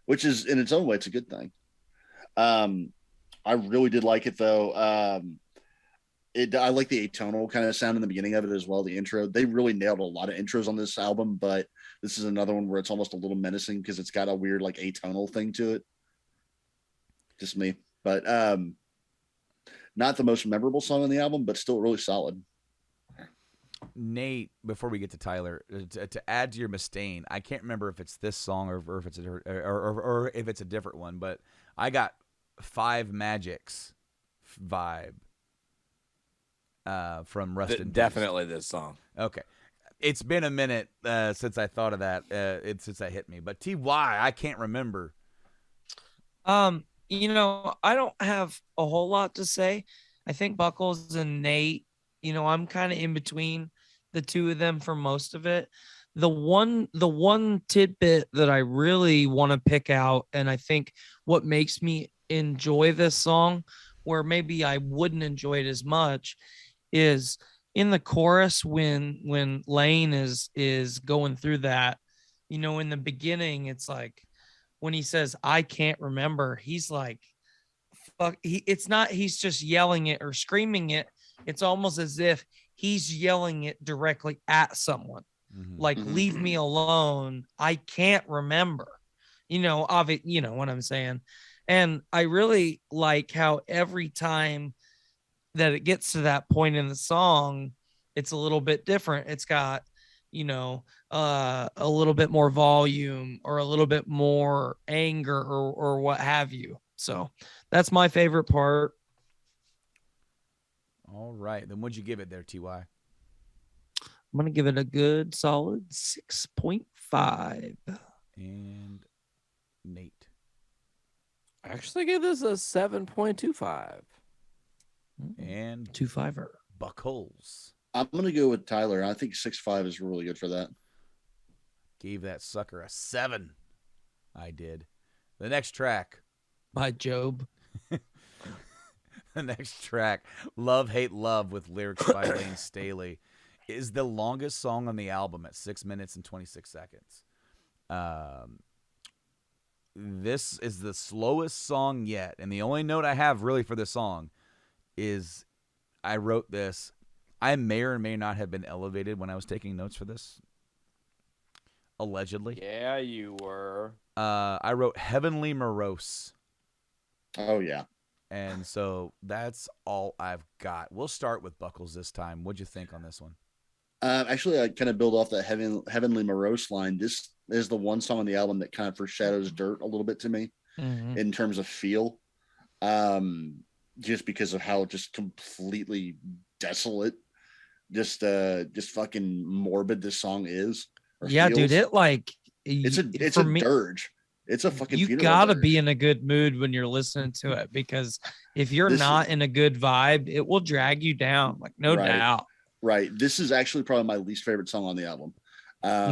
which is in its own way, it's a good thing. I really did like it though. I like the atonal kind of sound in the beginning of it as well. The intro, they really nailed a lot of intros on this album, but this is another one where it's almost a little menacing because it's got a weird like atonal thing to it. Just me, but not the most memorable song on the album, but still really solid. Nate, before we get to Tyler, to add to your Mustaine, I can't remember if it's this song or if it's a different one, but I got Five Magics vibe from Rust in Peace. Definitely this song. Okay. It's been a minute since I thought of that, since that hit me. But TY, I can't remember. I don't have a whole lot to say. I think Buckles and Nate, I'm kind of in between the two of them for most of it. The one tidbit that I really want to pick out, and I think what makes me enjoy this song, where maybe I wouldn't enjoy it as much, is in the chorus when Lane is going through that, in the beginning, it's like when he says, I can't remember, he's like, fuck, it's not, he's just yelling it or screaming it. It's almost as if he's yelling it directly at someone. Like, leave me alone. I can't remember, of it, what I'm saying. And I really like how every time that it gets to that point in the song, it's a little bit different. It's got, a little bit more volume or a little bit more anger or what have you. So that's my favorite part. All right. Then what'd you give it there, TY? I'm going to give it a good solid 6.5. And Nate? I actually gave this a 7.25. And 2.5. Buckles. I'm going to go with Tyler. I think 6.5 is really good for that. Gave that sucker a 7. I did. The next track. By Job. The next track, Love, Hate, Love, with lyrics by Lane Staley, is the longest song on the album at 6 minutes and 26 seconds. This is the slowest song yet. And the only note I have really for this song is I wrote this. I may or may not have been elevated when I was taking notes for this. Allegedly. Yeah, you were. I wrote Heavenly Morose. Oh, yeah. And so that's all I've got. We'll start with Buckles this time. What'd you think on this one? Actually, I kind of build off that Heavenly Morose line. This is the one song on the album that kind of foreshadows Dirt a little bit to me in terms of feel. Just because of how just completely desolate, just fucking morbid this song is. Yeah, feels. dude, It's for a me, dirge. It's a fucking you funeral gotta dirge. be in a good mood when you're listening to it, because if you're This not is- in a good vibe, it will drag you down, like no Right. doubt. Right. This is actually probably my least favorite song on the album.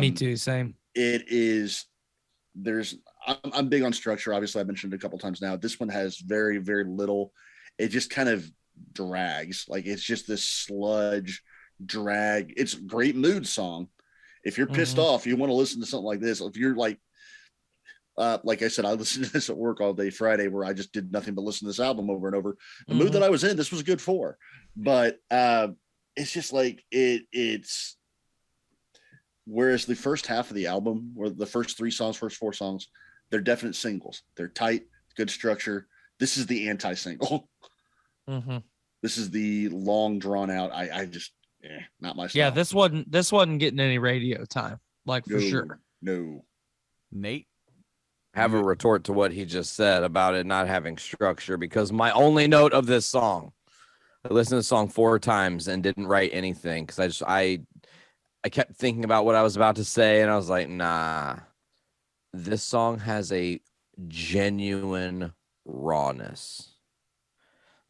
Me too, same. It is. I'm big on structure. Obviously, I mentioned it a couple times now. This one has very, very little. It just kind of drags. Like it's just this sludge drag. It's a great mood song. If you're pissed off, you want to listen to something like this. If you're like I said, I listened to this at work all day Friday, where I just did nothing but listen to this album over and over. The mood that I was in, this was good for. But it's just like it's. Whereas the first half of the album, or the first first four songs, they're definite singles. They're tight, good structure. This is the anti-single. This is the long drawn out. I just not my style. Yeah, this wasn't getting any radio time, like for sure. No. Nate? Have a retort to what he just said about it not having structure, because my only note of this song, I listened to the song 4 times and didn't write anything because I kept thinking about what I was about to say, and I was like, nah, this song has a genuine rawness.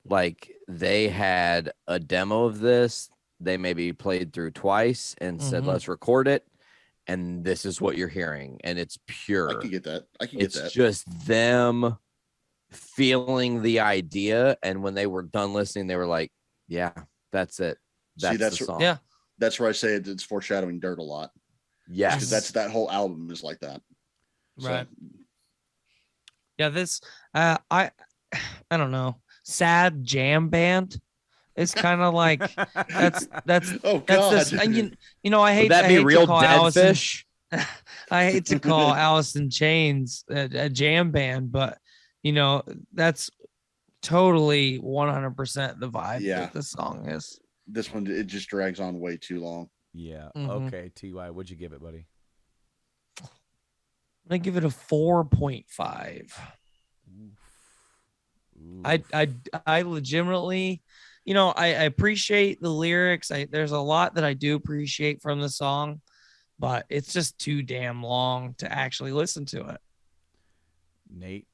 Like, they had a demo of this, they maybe played through twice and said, let's record it, and this is what you're hearing, and it's pure. I can get that. It's just them feeling the idea, and when they were done listening, they were like, yeah, that's it. That's the song. Yeah. That's where I say it's foreshadowing Dirt a lot. Yes. Because that whole album is like that. Right. Yeah, this I don't know. Sad jam band. It's kind of like that's oh god. that's this, and you know, I hate Would that I be hate real to call dead Alice in- fish? I hate to call Alice in Chains a jam band, but you know, that's totally 100% the vibe that the song is. This one, it just drags on way too long. Yeah. Okay, Ty, what'd you give it, buddy? I'm gonna give it a 4.5. I legitimately, you know, I appreciate the lyrics. There's a lot that I do appreciate from the song, but it's just too damn long to actually listen to it. Nate?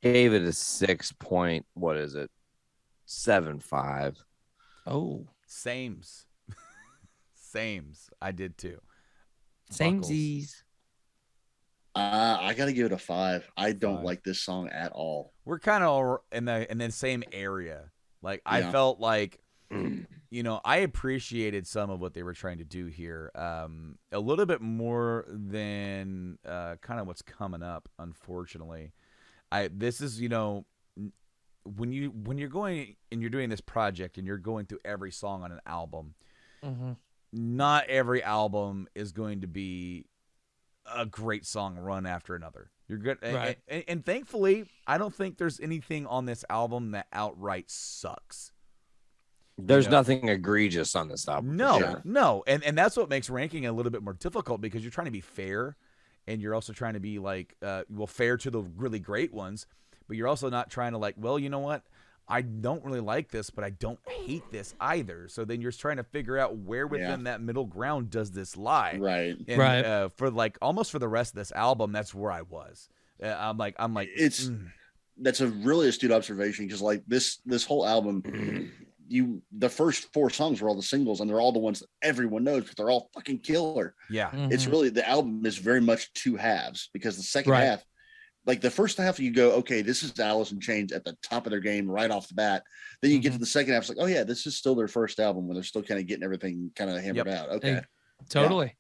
Gave it a 6.75. Oh, Sames. I did too. Samesies. I gotta give it a 5. I don't like this song at all. We're kind of in the same area. Like I felt like, you know, I appreciated some of what they were trying to do here, a little bit more than kind of what's coming up. Unfortunately, this is, you know, when you're going and you're doing this project and you're going through every song on an album, not every album is going to be a great song run after another. You're good, right? And thankfully, I don't think there's anything on this album that outright sucks. There's nothing egregious on this album. No, and that's what makes ranking a little bit more difficult, because you're trying to be fair, and you're also trying to be like, fair to the really great ones, but you're also not trying to like, well, you know what? I don't really like this, but I don't hate this either. So then you're trying to figure out where within that middle ground does this lie. Right. And, for like almost for the rest of this album, that's where I was. I'm like, that's a really astute observation, because like this whole album, the first 4 songs were all the singles, and they're all the ones that everyone knows, but they're all fucking killer. Yeah. It's really, the album is very much 2 halves, because the second half, like the first half, you go, okay, this is Alice in Chains at the top of their game right off the bat. Then you get to the second half, it's like, oh yeah, this is still their first album, when they're still kind of getting everything kind of hammered out. Okay. Totally.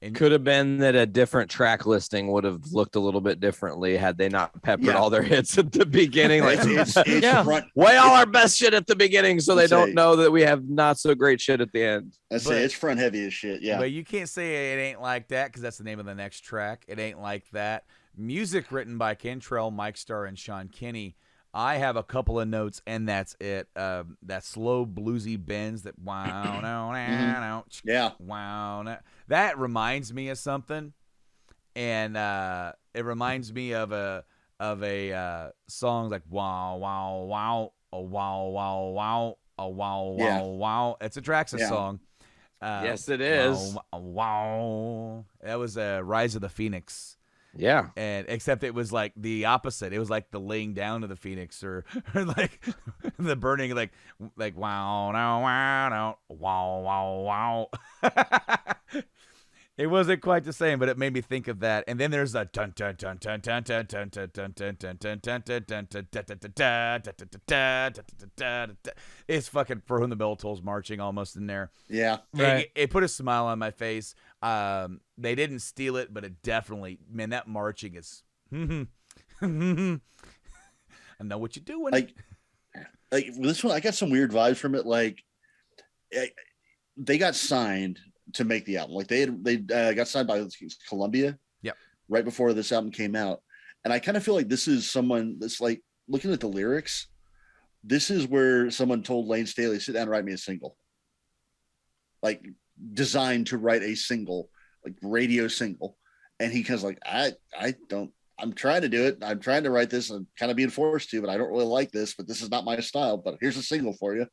And could have been that a different track listing would have looked a little bit differently had they not peppered all their hits at the beginning. Like, way all our best shit at the beginning, so they don't know that we have not so great shit at the end. It's front heavy as shit. Yeah. But you can't say it ain't like that, because that's the name of the next track. It ain't like that. Music written by Kentrell, Mike Starr, and Sean Kinney. I have a couple of notes, and that's it. That slow bluesy bends that Yeah. that reminds me of something, and it reminds me of a song like wow wow wow a wow wow wow a wow Yeah. wow wow. It's a Traxxas Yeah. song. Yes, it is. Wow, wow. That was Rise of the Phoenix. Yeah. And except it was like the opposite. It was like the laying down of the phoenix, or like the burning, like wow, wow, wow, wow, wow. It wasn't quite the same, but it made me think of that. And then there's a dun dun dun dun dun dun dun dun dun dun dun dun dun dun dun. It's fucking For Whom the Bell Tolls marching almost in there. Yeah. Right. It put a smile on my face. They didn't steal it, but it definitely, man, that marching is. I know what you're doing. Like this one, I got some weird vibes from it. Like they got signed to make the album. Like they got signed by Columbia. Yep. Right before this album came out, and I kind of feel like this is someone that's like looking at the lyrics. This is where someone told Lane Staley, "Sit down and write me a single." Like designed to write a single, like radio single, and he kind of like, I don't. I'm trying to do it. I'm trying to write this. I'm kind of being forced to, but I don't really like this. But this is not my style. But here's a single for you.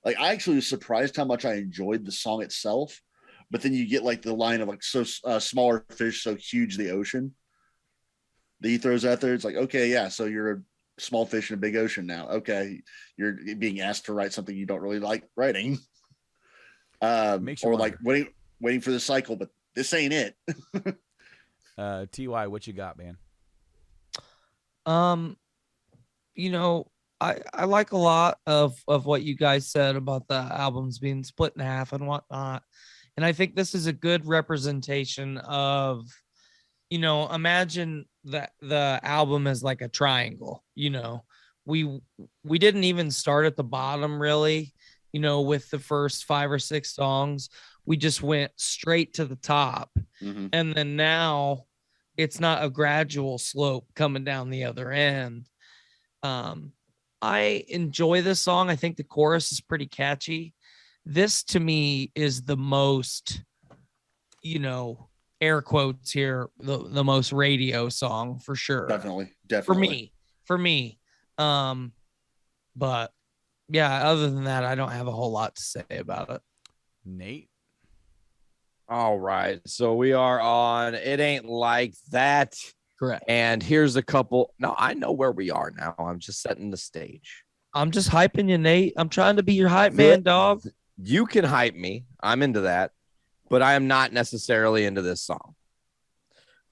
Like I actually was surprised how much I enjoyed the song itself. But then you get like the line of like, so smaller fish, so huge the ocean that he throws out there. It's like, okay, yeah, so you're a small fish in a big ocean now. Okay, you're being asked to write something you don't really like writing, or like waiting for the cycle, but this ain't it. Ty, what you got, man? You know, I like a lot of what you guys said about the albums being split in half and whatnot. And I think this is a good representation of, you know, imagine that the album is like a triangle. You know, we didn't even start at the bottom really, you know, with the first 5 or 6 songs. We just went straight to the top. Mm-hmm. And then now it's not a gradual slope coming down the other end. I enjoy this song. I think the chorus is pretty catchy. This to me is the most, you know, air quotes here, the most radio song for sure. Definitely. For me. But yeah, other than that, I don't have a whole lot to say about it. Nate? All right. So we are on It Ain't Like That. Correct. And here's a couple. No, I know where we are now. I'm just setting the stage. I'm just hyping you, Nate. I'm trying to be your hype man, dog. You can hype me. I'm into that. But I am not necessarily into this song.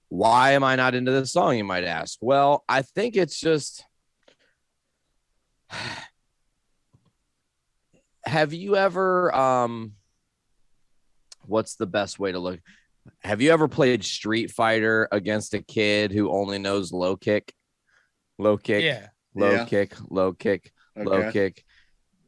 Why am I not into this song, you might ask? Well, I think it's just... Have you ever... what's the best way to look? Have you ever played Street Fighter against a kid who only knows low kick? Low kick, Yeah. low kick, low kick, low Okay. kick.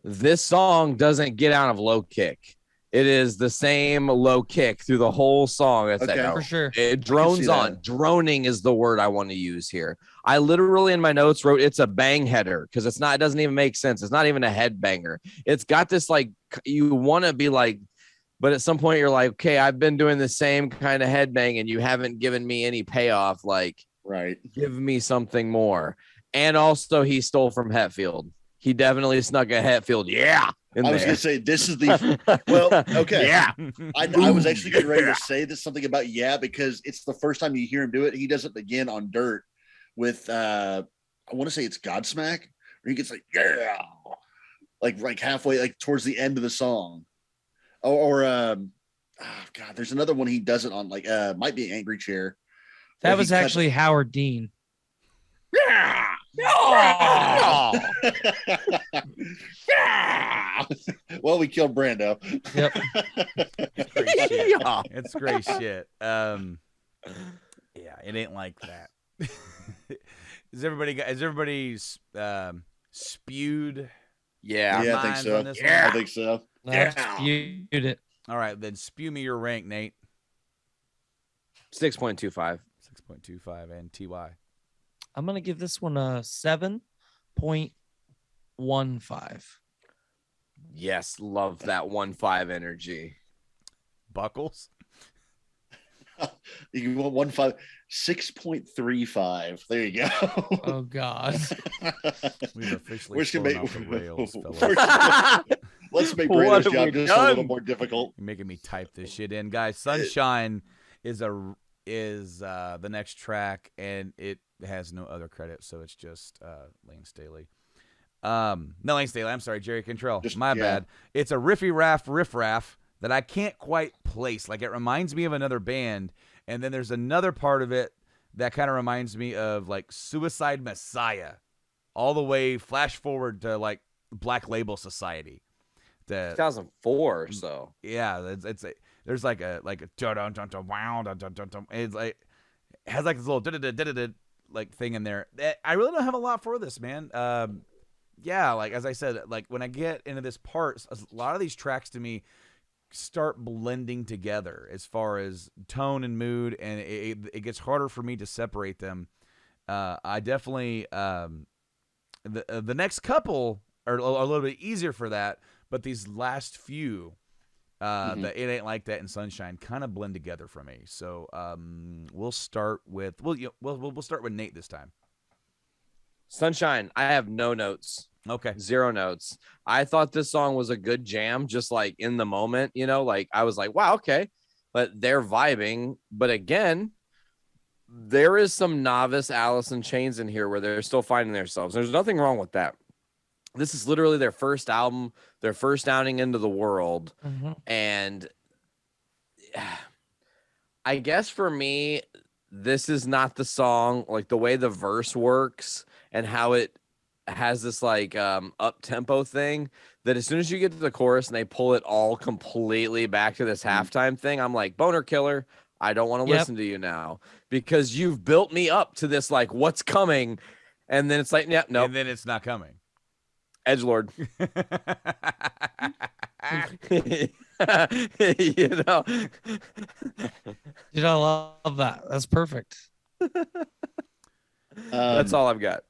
This song doesn't get out of low kick. It is the same low kick through the whole song. It's Okay. that, For sure. it drones that. on. Droning is the word I want to use here. I literally in my notes wrote it's a bang header because it's not. It doesn't even make sense. It's not even a head banger. It's got this like you want to be like, but at some point you're like, okay, I've been doing the same kind of head bang and you haven't given me any payoff. Like, Right. give me something more. And also, he stole from Hetfield. He definitely snuck a Hetfield. Yeah. I was going to say, this is the, well, okay. Yeah. I was actually getting ready to say this something about, because it's the first time you hear him do it. He does it again on Dirt with, I want to say it's Godsmack, where he gets like, yeah, like halfway, like towards the end of the song. God, there's another one he does it on, like, might be Angry Chair. That was actually Howard Dean. Yeah. Oh! Yeah. Well, we killed Brando. Yep. Yeah. It's great shit. Yeah, it ain't like that. Is everybody spewed? Yeah. Yeah, I think minds so. on this I one? think so. I Yeah. disputed it. All right, then spew me your rank, Nate. 6.25. 6.25 and TY. I'm gonna give this one a 7. 6.15. Yes, love that 1.5 energy. Buckles. You want 1.5, 6.35. There you go. Oh God. We've officially We're just gonna fallen make off the rails, we're fellas. just- let's make What Brando's have job we just a little done? more difficult. You're making me type this shit in, guys. Sunshine is the next track, and it has no other credit, so it's just Lane Staley. No, Lane Staley. I'm sorry, Jerry Cantrell. My bad. It's a riff-raff that I can't quite place. Like, it reminds me of another band, and then there's another part of it that kind of reminds me of like Suicide Messiah, all the way flash forward to like Black Label Society. 2004 or so. Yeah, there's like a wow, it's like it has like this little like thing in there. I really don't have a lot for this, man. Yeah, like as I said, like when I get into this part, a lot of these tracks to me start blending together as far as tone and mood, and it gets harder for me to separate them. I definitely the next couple are a little bit easier for that, but these last few, the It Ain't Like That and Sunshine kind of blend together for me. So we'll start with we'll start with Nate this time. Sunshine, I have no notes. Okay. 0 notes. I thought this song was a good jam, just like in the moment, you know, like I was like, wow, okay. But they're vibing. But again, there is some novice Alice in Chains in here where they're still finding themselves. There's nothing wrong with that. This is literally their first album, their first outing into the world. And I guess for me, this is not the song, like the way the verse works and how it has this like up tempo thing, that as soon as you get to the chorus and they pull it all completely back to this halftime thing, I'm like, boner killer. I don't want to listen to you now, because you've built me up to this, like, what's coming. And then it's like, yeah, no. And then it's not coming. Edgelord. You know, Dude, I love that. That's perfect. that's all I've got.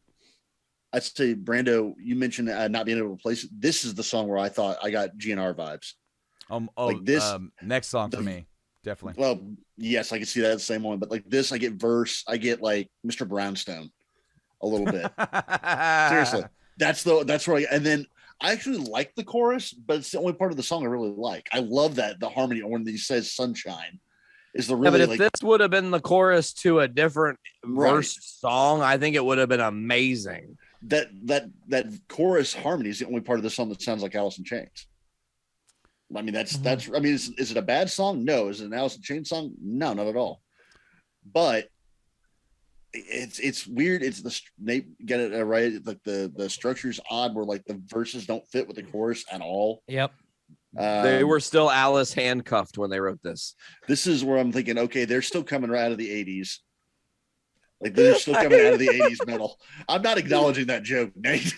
I'd say, Brando, you mentioned not being able to place it. This is the song where I thought I got GNR vibes. Like this, next song for me, definitely. Well, yes, I can see that, the same one. But like this, I get verse. I get like Mr. Brownstone a little bit. Seriously, that's where and then I actually like the chorus, but it's the only part of the song I really like. I love that the harmony when he says sunshine is the really. Yeah, but if this would have been the chorus to a different verse song, I think it would have been amazing. That chorus harmony is the only part of the song that sounds like Alice in Chains. I mean, that's I mean, is it a bad song? No. Is it an Alice in Chains song? No, not at all. But it's weird. It's Nate get it right. Like the structure's odd, where like the verses don't fit with the chorus at all. Yep. They were still Alice handcuffed when they wrote this. This is where I'm thinking, okay, they're still coming right out of the 80s. Like they're still coming out of the 80s metal. I'm not acknowledging that joke, Nate.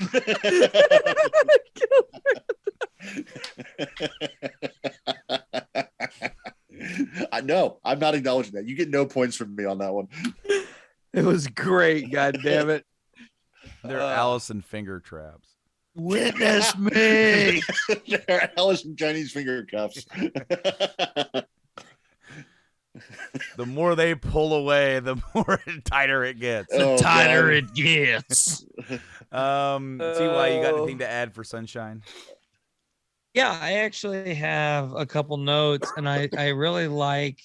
I know. I'm not acknowledging that. You get no points from me on that one. It was great. God damn it. They're Allison finger traps. Witness me. They're Alice in Chinese finger cuffs. The more they pull away, the more tighter it gets. The tighter it gets. TY, you got anything to add for Sunshine? Yeah, I actually have a couple notes, and I really like,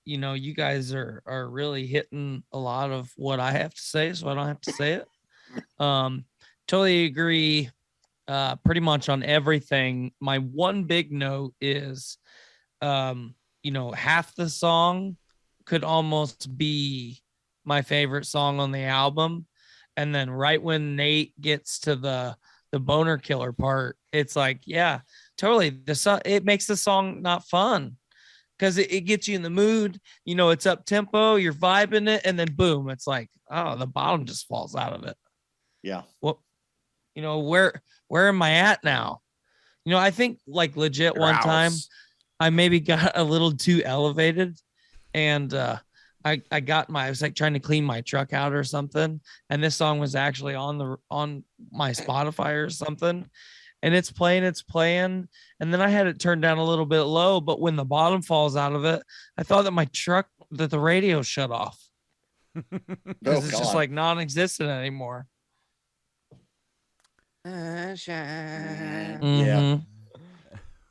you guys are really hitting a lot of what I have to say, so I don't have to say it. Totally agree pretty much on everything. My one big note is, half the song could almost be my favorite song on the album. And then right when Nate gets to the boner killer part, it's like, yeah, totally. It makes the song not fun because it gets you in the mood. It's up tempo, you're vibing it, and then boom, it's like, oh, the bottom just falls out of it. Yeah. Well, where am I at now? I think like legit one time I maybe got a little too elevated, and I was like trying to clean my truck out or something, and this song was actually on my Spotify or something, and it's playing, and then I had it turned down a little bit low, but when the bottom falls out of it, I thought that the radio shut off because it's just like non-existent anymore. Yeah. Mhm.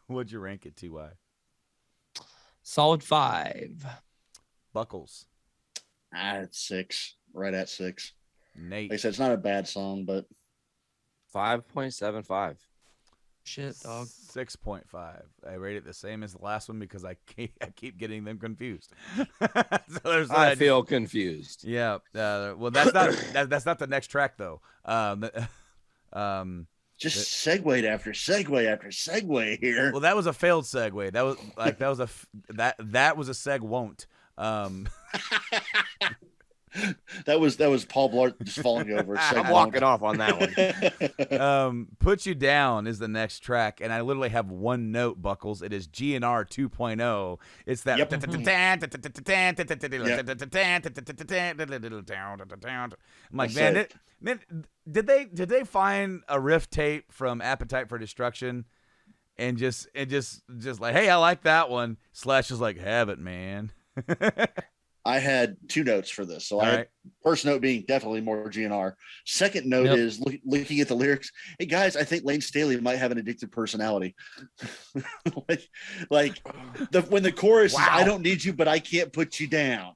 What'd you rank it, Ty? Solid 5. Buckles, It's 6, right at 6. Nate, Like I said, it's not a bad song, but 5.75. Shit, dog. 6.5. I rate it the same as the last one because I keep getting them confused. So there's I feel confused. Yeah. Well, that's not the next track though. just segue after segue after segue here. Well, that was a failed segue. That was that was a seg won't. That was Paul Blart just falling over. I'm walking off on that one. Put You Down is the next track, and I literally have one note, Buckles. It is GNR 2.0. It's that. Yep. I'm like, man, did they find a riff tape from Appetite for Destruction, and just like, hey, I like that one. Slash is like, have it, man. I had 2 notes for this. So I had first note being definitely more GNR. Second note is looking at the lyrics. Hey guys, I think Lane Staley might have an addictive personality. When the chorus is, I don't need you, but I can't put you down.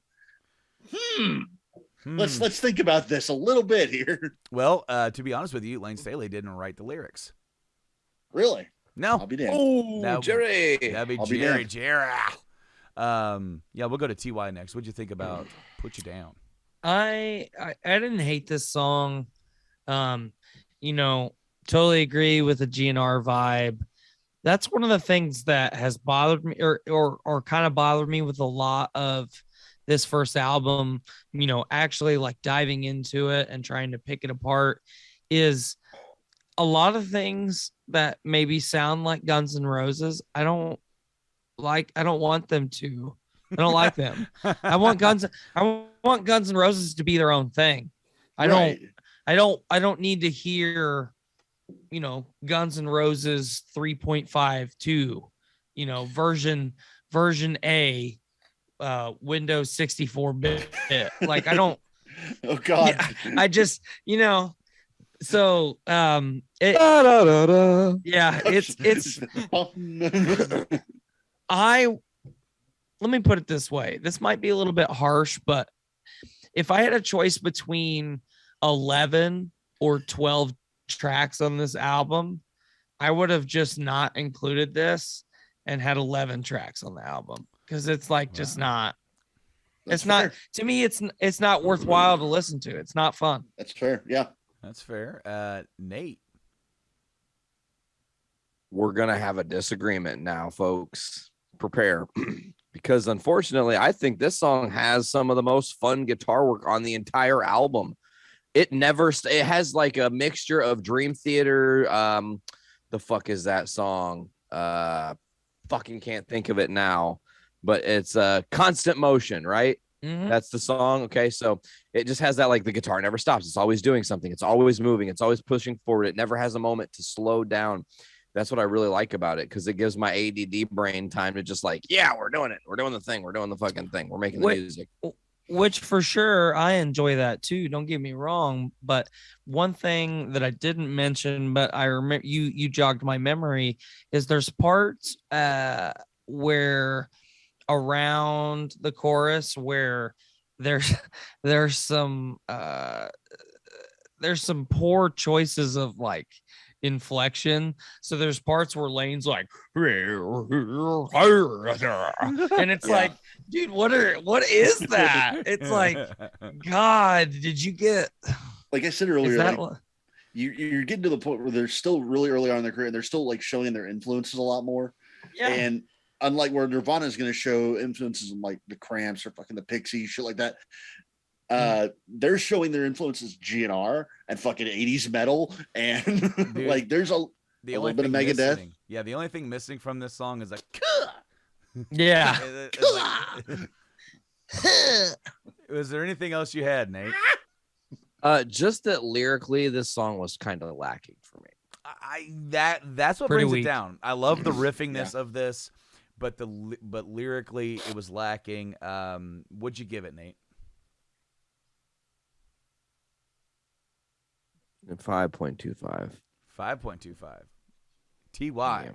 Let's think about this a little bit here. Well, to be honest with you, Lane Staley didn't write the lyrics. Really? No. I'll be damned. Oh, Jerry. That'd be Jerry. Yeah, we'll go to TY next. What'd you think about Put You Down? I didn't hate this song. Totally agree with the GNR vibe. That's one of the things that has bothered me or kind of bothered me with a lot of this first album, actually like diving into it and trying to pick it apart, is a lot of things that maybe sound like Guns N' Roses. I don't want them to. I don't like them. I want Guns N' Roses to be their own thing. I don't need to hear, Guns N' Roses 3.52, version A, Windows 64-bit. Like I don't. Oh God. Yeah, I just, so yeah, it's let me put it this way. This might be a little bit harsh, but if I had a choice between 11 or 12 tracks on this album, I would have just not included this and had 11 tracks on the album, because it's like just not. That's it's not fair. to me. It's not worthwhile to listen to. It's not fun. That's fair. Yeah. That's fair. Nate. We're going to have a disagreement now, folks. Prepare. Because unfortunately, I think this song has some of the most fun guitar work on the entire album. It has like a mixture of Dream Theater. The fuck is that song? Fucking can't think of it now, but it's Constant Motion, right? Mhm. That's the song. Okay. So it just has that, like, the guitar never stops. It's always doing something. It's always moving. It's always pushing forward. It never has a moment to slow down. That's what I really like about it, because it gives my ADD brain time to just like, yeah, we're doing it. We're doing the thing. We're doing the fucking thing. We're making the music. Which for sure, I enjoy that too. Don't get me wrong. But one thing that I didn't mention, but I remember you jogged my memory, is there's parts where around the chorus where there's some poor choices of like inflection. So there's parts where Lane's like, and it's like, dude, what is that? It's like, God, did you get, like I said earlier, that like, you're getting to the point where they're still really early on in their career, and they're still like showing their influences a lot more. yeah. And unlike where Nirvana is going to show influences in like the Cramps or fucking the Pixies, shit like that, they're showing their influences GNR and fucking 80s metal, and Dude, like there's a little bit of Megadeth. Yeah, the only thing missing from this song is like, Yeah. Was there anything else you had, Nate? Just that lyrically, this song was kind of lacking for me. That's what Pretty brings weak. it down. I love the riffingness of this, but lyrically it was lacking. What'd you give it, Nate? 5.25. 5.25. Ty. Yeah.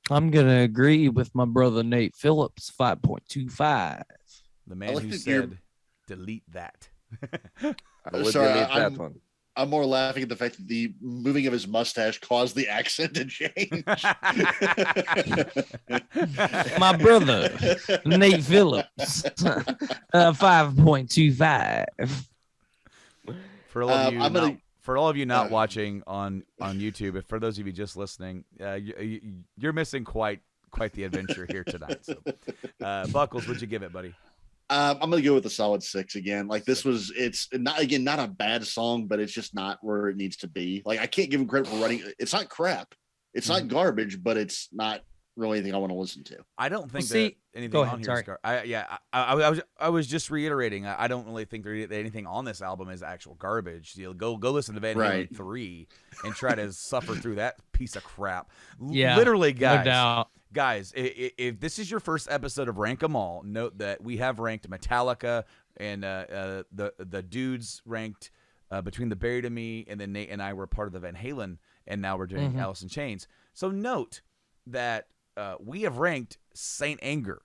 I'm gonna agree with my brother Nate Phillips. 5.25. The man like who that you're- said, "Delete that." I would Sorry, delete that I'm- one. I'm more laughing at the fact that the moving of his mustache caused the accent to change. My brother Nate Phillips. 5.25. For all of you, I'm gonna- not, for all of you not watching on YouTube, if for those of you just listening, you're missing quite the adventure here tonight. So, Buckles, what'd you give it, buddy? I'm gonna go with a solid 6 again. Like it's not a bad song, but it's just not where it needs to be. Like I can't give him credit for writing. It's not crap. It's not garbage, but it's not really anything I want to listen to. I don't think see, that anything go on ahead, here is sorry. I was just reiterating. I don't really think that anything on this album is actual garbage. Go listen to Van Halen Right. 3 and try to suffer through that piece of crap. Yeah, Literally, guys. No doubt. Guys, if this is your first episode of Rank 'Em All, note that we have ranked Metallica and the dudes ranked between the Buried and Me, and then Nate and I were part of the Van Halen, and now we're doing Alice in Chains. So note that we have ranked Saint Anger.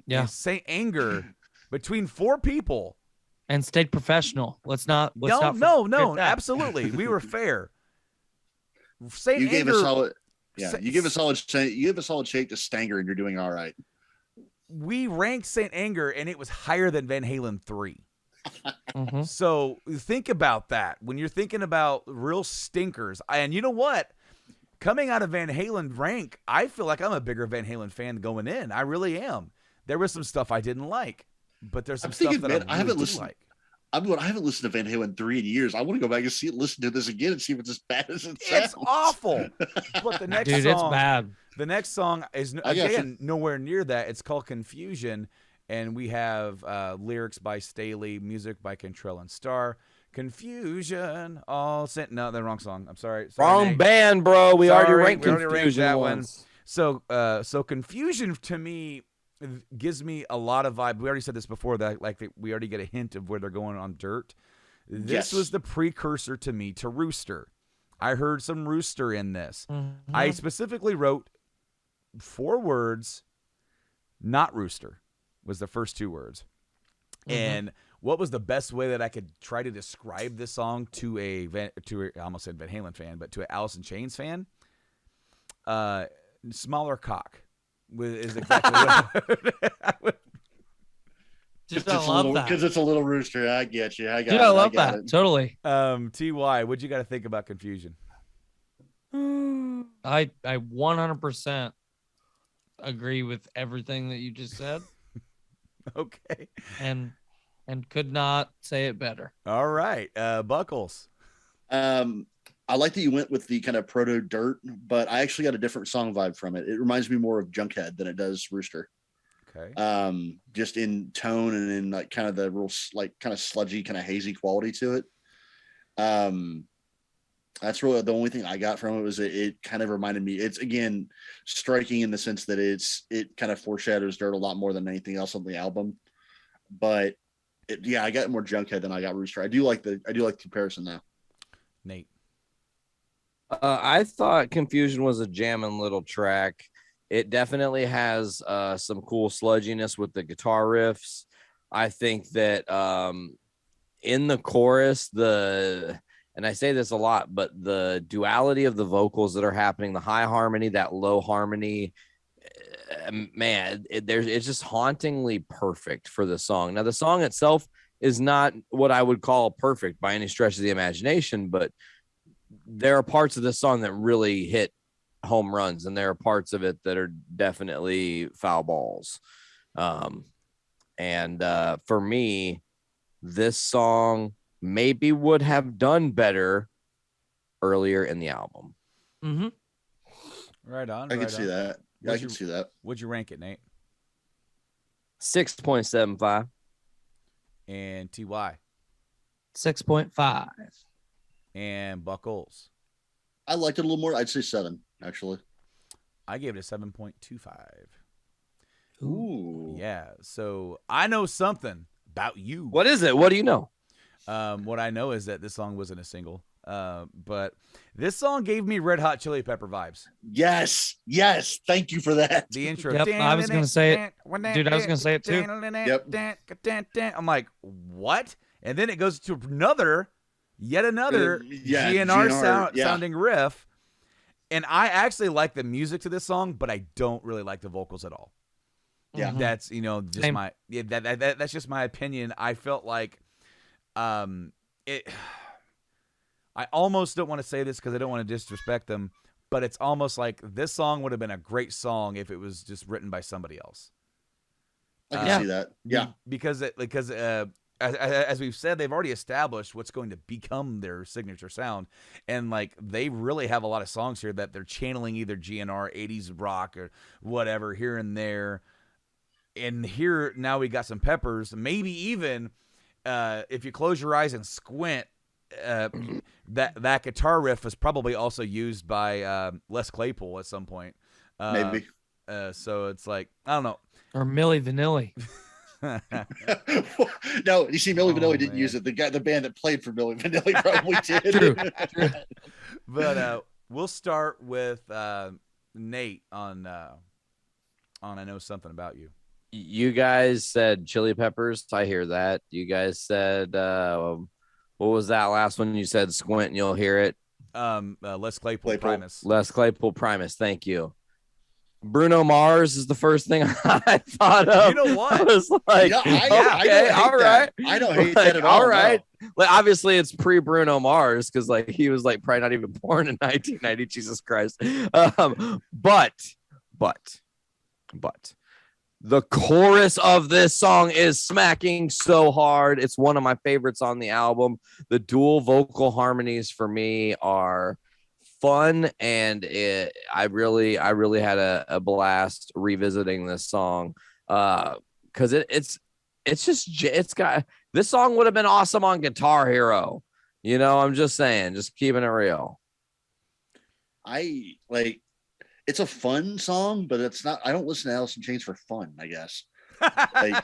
Yeah. And Saint Anger between 4 people. And stayed professional. Let's not No, forget that. absolutely. We were fair. Saint You gave Anger. a solid. Yeah, Sa- you give a solid. You give a solid shake to Stanger, and you're doing all right. We ranked Saint Anger, and it was higher than Van Halen 3. Mhm. So think about that when you're thinking about real stinkers. And you know what? Coming out of Van Halen rank, I feel like I'm a bigger Van Halen fan going in. I really am. There was some stuff I didn't like, but there's some I'm thinking, stuff that man, I I really haven't do listened- like. I haven't listened to Van Halen 3 in years. I want to go back and listen to this again and see if it's as bad as it sounds. It's awful. But the next Dude, song, it's bad. The next song is I got again nowhere near that. It's called Confusion, and we have lyrics by Staley, music by Cantrell and Starr. Confusion, all sent. No, the wrong song. I'm sorry. Wrong Nate. band, bro. We already Sorry, ranked we already ranked Confusion that one. once. So Confusion to me gives me a lot of vibe. We already said this before that we already get a hint of where they're going on Dirt. This Yes. was the precursor to me to Rooster. I heard some Rooster in this. Mhm. I specifically wrote 4 words, not Rooster, was the first 2 words. And what was the best way that I could try to describe this song to I almost said Van Halen fan, but to an Alice in Chains fan? Smaller cock is exactly what I would. Dude, I love that. Because it's a little rooster. I get you. I got Dude, it. I love got that. it. Totally. Ty, what'd you got to think about Confusion? I 100% agree with everything that you just said, Okay. and could not say it better. All right. Buckles. I like that you went with the kind of proto Dirt, but I actually got a different song vibe from it. It reminds me more of Junkhead than it does Rooster. Okay. Just in tone and in like kind of the real like kind of sludgy, kind of hazy quality to it. That's really the only thing I got from it was it kind of reminded me. It's again striking in the sense that it kind of foreshadows Dirt a lot more than anything else on the album. But I got more Junkhead than I got Rooster. I do like the comparison now. Nate. I thought Confusion was a jamming little track. It definitely has some cool sludginess with the guitar riffs. I think that in the chorus, and I say this a lot, but the duality of the vocals that are happening, the high harmony, that low harmony, man, it's just hauntingly perfect for the song. Now, the song itself is not what I would call perfect by any stretch of the imagination, but there are parts of this song that really hit home runs, and there are parts of it that are definitely foul balls. And for me, this song maybe would have done better earlier in the album. Mm-hmm. Right on. I can see that. Yeah, I Would can you- see that. Would you rank it, Nate? 6.75. And Ty 6.5. and Buckles. I liked it a little more. I'd say 7, actually. I gave it a 7.25. Ooh. Yeah. So I know something about you. What is it? What do you know? What I know is that this song wasn't a single. But this song gave me Red Hot Chili Pepper vibes. Yes. Yes. Thank you for that. The intro. Yep, I was gonna say it. Dude, I was gonna say it too. Yep. I'm like, what? And then it goes to yet another Yeah, GNR yeah. sounding riff. And I actually like the music to this song, but I don't really like the vocals at all. Yeah. Mhm. That's just Same. that's just my opinion. I felt like it. I almost don't want to say this because I don't want to disrespect them, but it's almost like this song would have been a great song if it was just written by somebody else. I can Yeah. see that. Yeah. Because as we've said, they've already established what's going to become their signature sound, and like they really have a lot of songs here that they're channeling either GNR, 80s rock, or whatever here and there. And here now we got some Peppers, maybe even if you close your eyes and squint. That guitar riff was probably also used by Les Claypool at some point. Maybe. So it's like, I don't know. Or Milli Vanilli. No, you see, Milli Vanilli didn't man. use it. The band that played for Milli Vanilli probably did. True. But we'll start with Nate on I Know Something About You. You guys said Chili Peppers. I hear that. You guys said what was that last one? You said Squint and You'll Hear It. Les Claypool, Claypool. Primus. Les Claypool Primus. Thank you. Bruno Mars is the first thing I thought of. You know what? I was like, Yeah, I okay, don't hate all that. right. I don't hate Like, that at all. All right. no. Like, obviously, it's pre Bruno Mars because like he was like probably not even born in 1990. Jesus Christ. But the chorus of this song is smacking so hard. It's one of my favorites on the album. The dual vocal harmonies for me are fun, and I really had a blast revisiting this song because it's got this song would have been awesome on Guitar Hero. You know, I'm just saying, just keeping it real. I like it's a fun song, but it's not. I don't listen to Alice in Chains for fun, I guess. I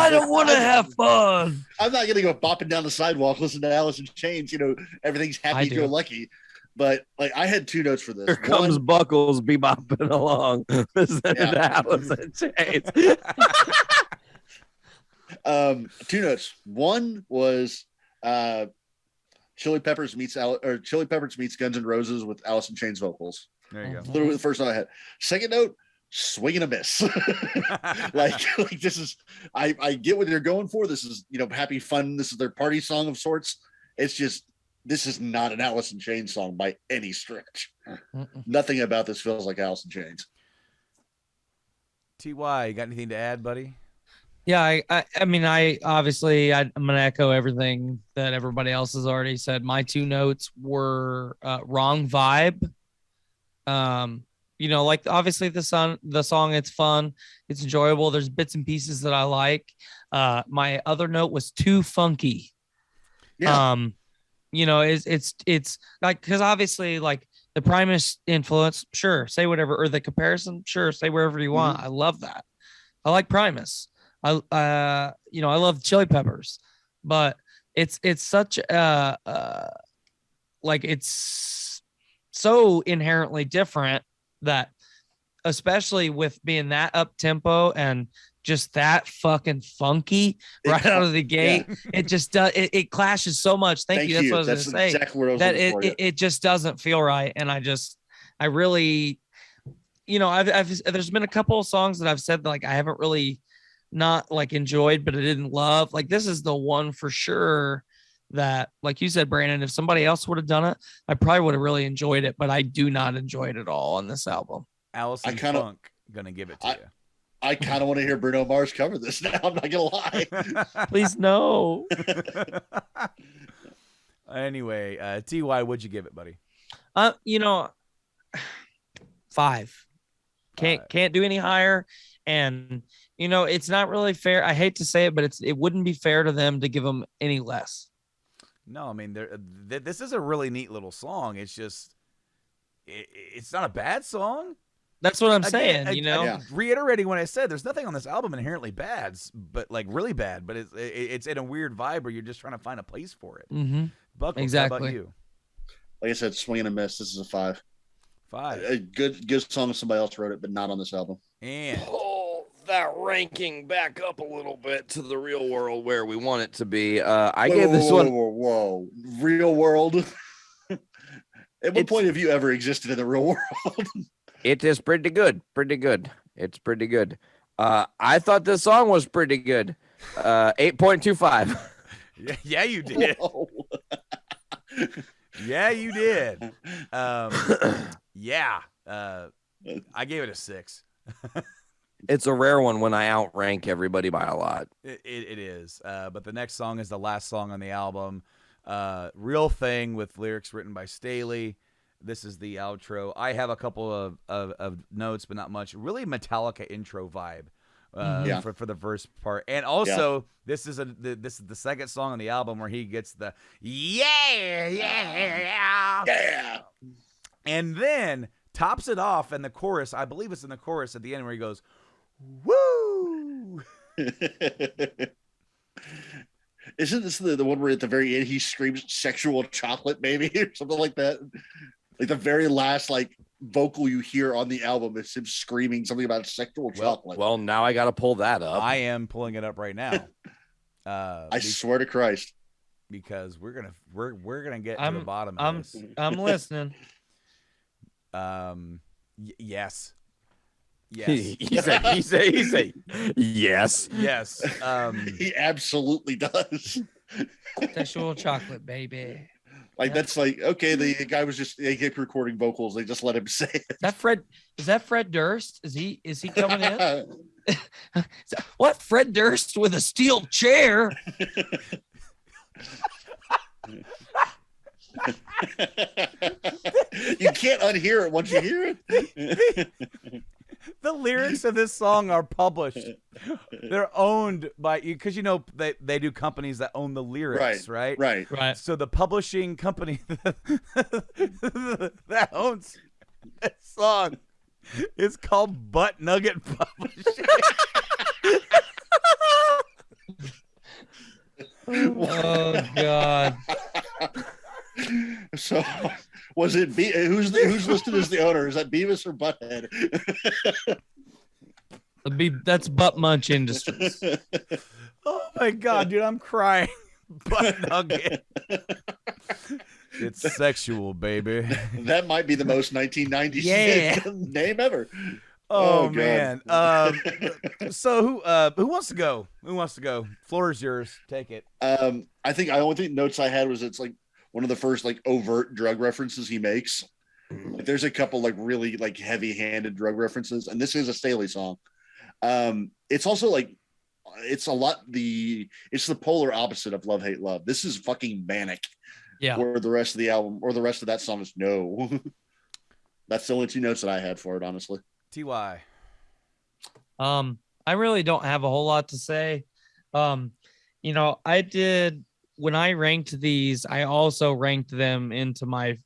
don't want to have fun. I'm not gonna go bopping down the sidewalk listening to Alice in Chains. You know, everything's I happy do. go lucky. But like, I had 2 notes for this. Here comes One, Buckles bebopping along, listening to Alice in Chains. 2 notes. One was Chili Peppers meets Guns N' Roses with Alice in Chains vocals. There you go. Literally the first note I had. Second note, swing and a miss. like this is I get what they're going for. This is, you know, happy fun. This is their party song of sorts. It's just this is not an Alice in Chains song by any stretch. Nothing about this feels like Alice in Chains. TY, you got anything to add, buddy? Yeah, I mean, I'm gonna echo everything that everybody else has already said. My 2 notes were wrong vibe. You know, like obviously the song, it's fun, it's enjoyable. There's bits and pieces that I like. My other note was too funky. Yeah. You know, it's like, because obviously like the Primus influence, sure, say whatever, or the comparison, sure, say wherever you want. I love that. I like Primus. You know, I love Chili Peppers, but it's such like it's so inherently different that, especially with being that up tempo and just that fucking funky right out of the gate, it just does it clashes so much. Thank you. That's what I was That's gonna say. exactly what I was That looking for, yeah. it just doesn't feel right, and I really, you know, there's been a couple of songs that I've said that, like, I haven't really not like enjoyed, but I didn't love. Like, this is the one for sure that, like you said, Brandon, if somebody else would have done it, I probably would have really enjoyed it, but I do not enjoy it at all on this album. Allison Funk gonna give it to you. I kind of want to hear Bruno Mars cover this now. I'm not gonna lie. Please no. Anyway, TY, what'd you give it, buddy? You know, 5. Can't do any higher. And it's not really fair. I hate to say it, but it wouldn't be fair to them to give them any less. No, I mean, this is a really neat little song. It's just, it's not a bad song. That's what I'm Again, saying. Yeah. Reiterating what I said, there's nothing on this album inherently bad, but like really bad. But it's in a weird vibe where you're just trying to find a place for it. Mm-hmm. Buckles, Exactly. how about you? Like I said, swing and a miss. This is a 5. 5. A good song if somebody else wrote it, but not on this album. And Pull that ranking back up a little bit to the real world where we want it to be. I gave this one. Whoa. Real world. At what point have you ever existed in the real world? It is pretty good. It's pretty good. I thought this song was pretty good. 8.25. yeah, you did. Whoa. Yeah, you did. Yeah. I gave it a 6. It's a rare one when I outrank everybody by a lot. It is. But the next song is the last song on the album. Real Thing with lyrics written by Staley. This is the outro. I have a couple of notes, but not much. Really Metallica intro vibe for the verse part. And also, this is the second song on the album where he gets the yeah. And then tops it off in the chorus. I believe it's in the chorus at the end where he goes, woo! Isn't this the one where at the very end he screams sexual chocolate baby or something like that? Like the very last like vocal you hear on the album is him screaming something about sexual chocolate. Well, now I got to pull that up. I am pulling it up right now. I swear to Christ. Because we're gonna get to the bottom of this. I'm listening. Yes. he said yes. Yes. He absolutely does. Sexual chocolate, baby. Like that's like okay. The guy was just they kept recording vocals. They just let him say it. Is that Fred Durst? Is he coming in? What, Fred Durst with a steel chair? You can't unhear it once you hear it. The lyrics of this song are published. They're owned by you because they do companies that own the lyrics, right? Right. So the publishing company that owns this song is called Butt Nugget Publishing. Oh God. So was it who's listed as the owner? Is that Beavis or Butthead? That's Butt Munch Industries. Oh my God, dude, I'm crying. Butt Nugget. It's sexual, baby. That might be the most 1990s name ever. Oh man. So who wants to go? Who wants to go? Floor is yours. Take it. I think I only think notes I had was it's like one of the first like overt drug references he makes. Like, there's a couple like really like heavy-handed drug references, and this is a Staley song. It's also like it's the polar opposite of Love Hate Love. This is fucking manic. Yeah. Where the rest of the album or the rest of that song is no. That's the only 2 notes that I had for it, honestly. TY. I really don't have a whole lot to say. I did when I ranked these, I also ranked them into my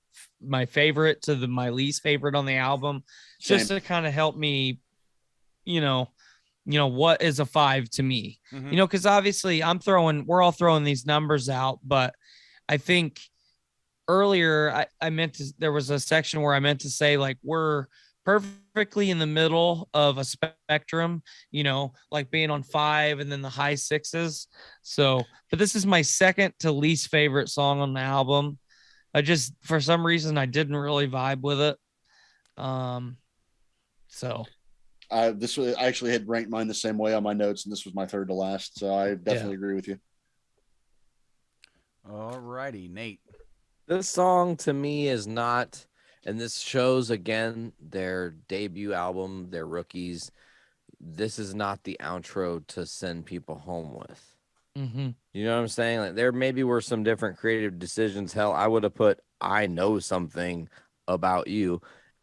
favorite to my least favorite on the album, just to kind of help me, what is a 5 to me, because obviously we're all throwing these numbers out, but I think earlier there was a section where I meant to say like we're perfectly in the middle of a spectrum, like being on 5 and then the high 6s. So, but this is my second to least favorite song on the album. For some reason, I didn't really vibe with it. So I actually had ranked mine the same way on my notes, and this was my third to last. So I definitely agree with you. All righty, Nate. This song to me is not, and this shows again their debut album, their rookies. This is not the outro to send people home with. You know what I'm saying? Like there maybe were some different creative decisions. Hell, I would have put "I Know Something About You"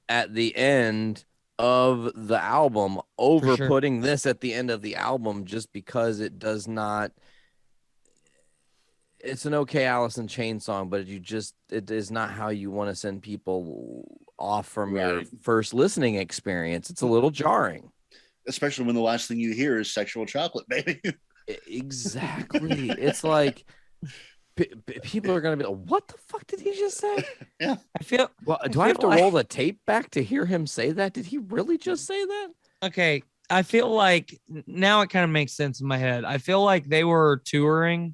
at the end of the album over sure. putting this at the end of the album just because it does not. It's an okay Alice in Chains song, but it is not how you want to send people off from your Right. first listening experience. It's a little jarring. Especially when the last thing you hear is sexual chocolate, baby. Exactly. It's like people are going to be like, what the fuck did he just say? Yeah. I feel Well, do I have to roll the tape back to hear him say that? Did he really just say that? okay. I feel like now it kind of makes sense in my head. I feel like they were touring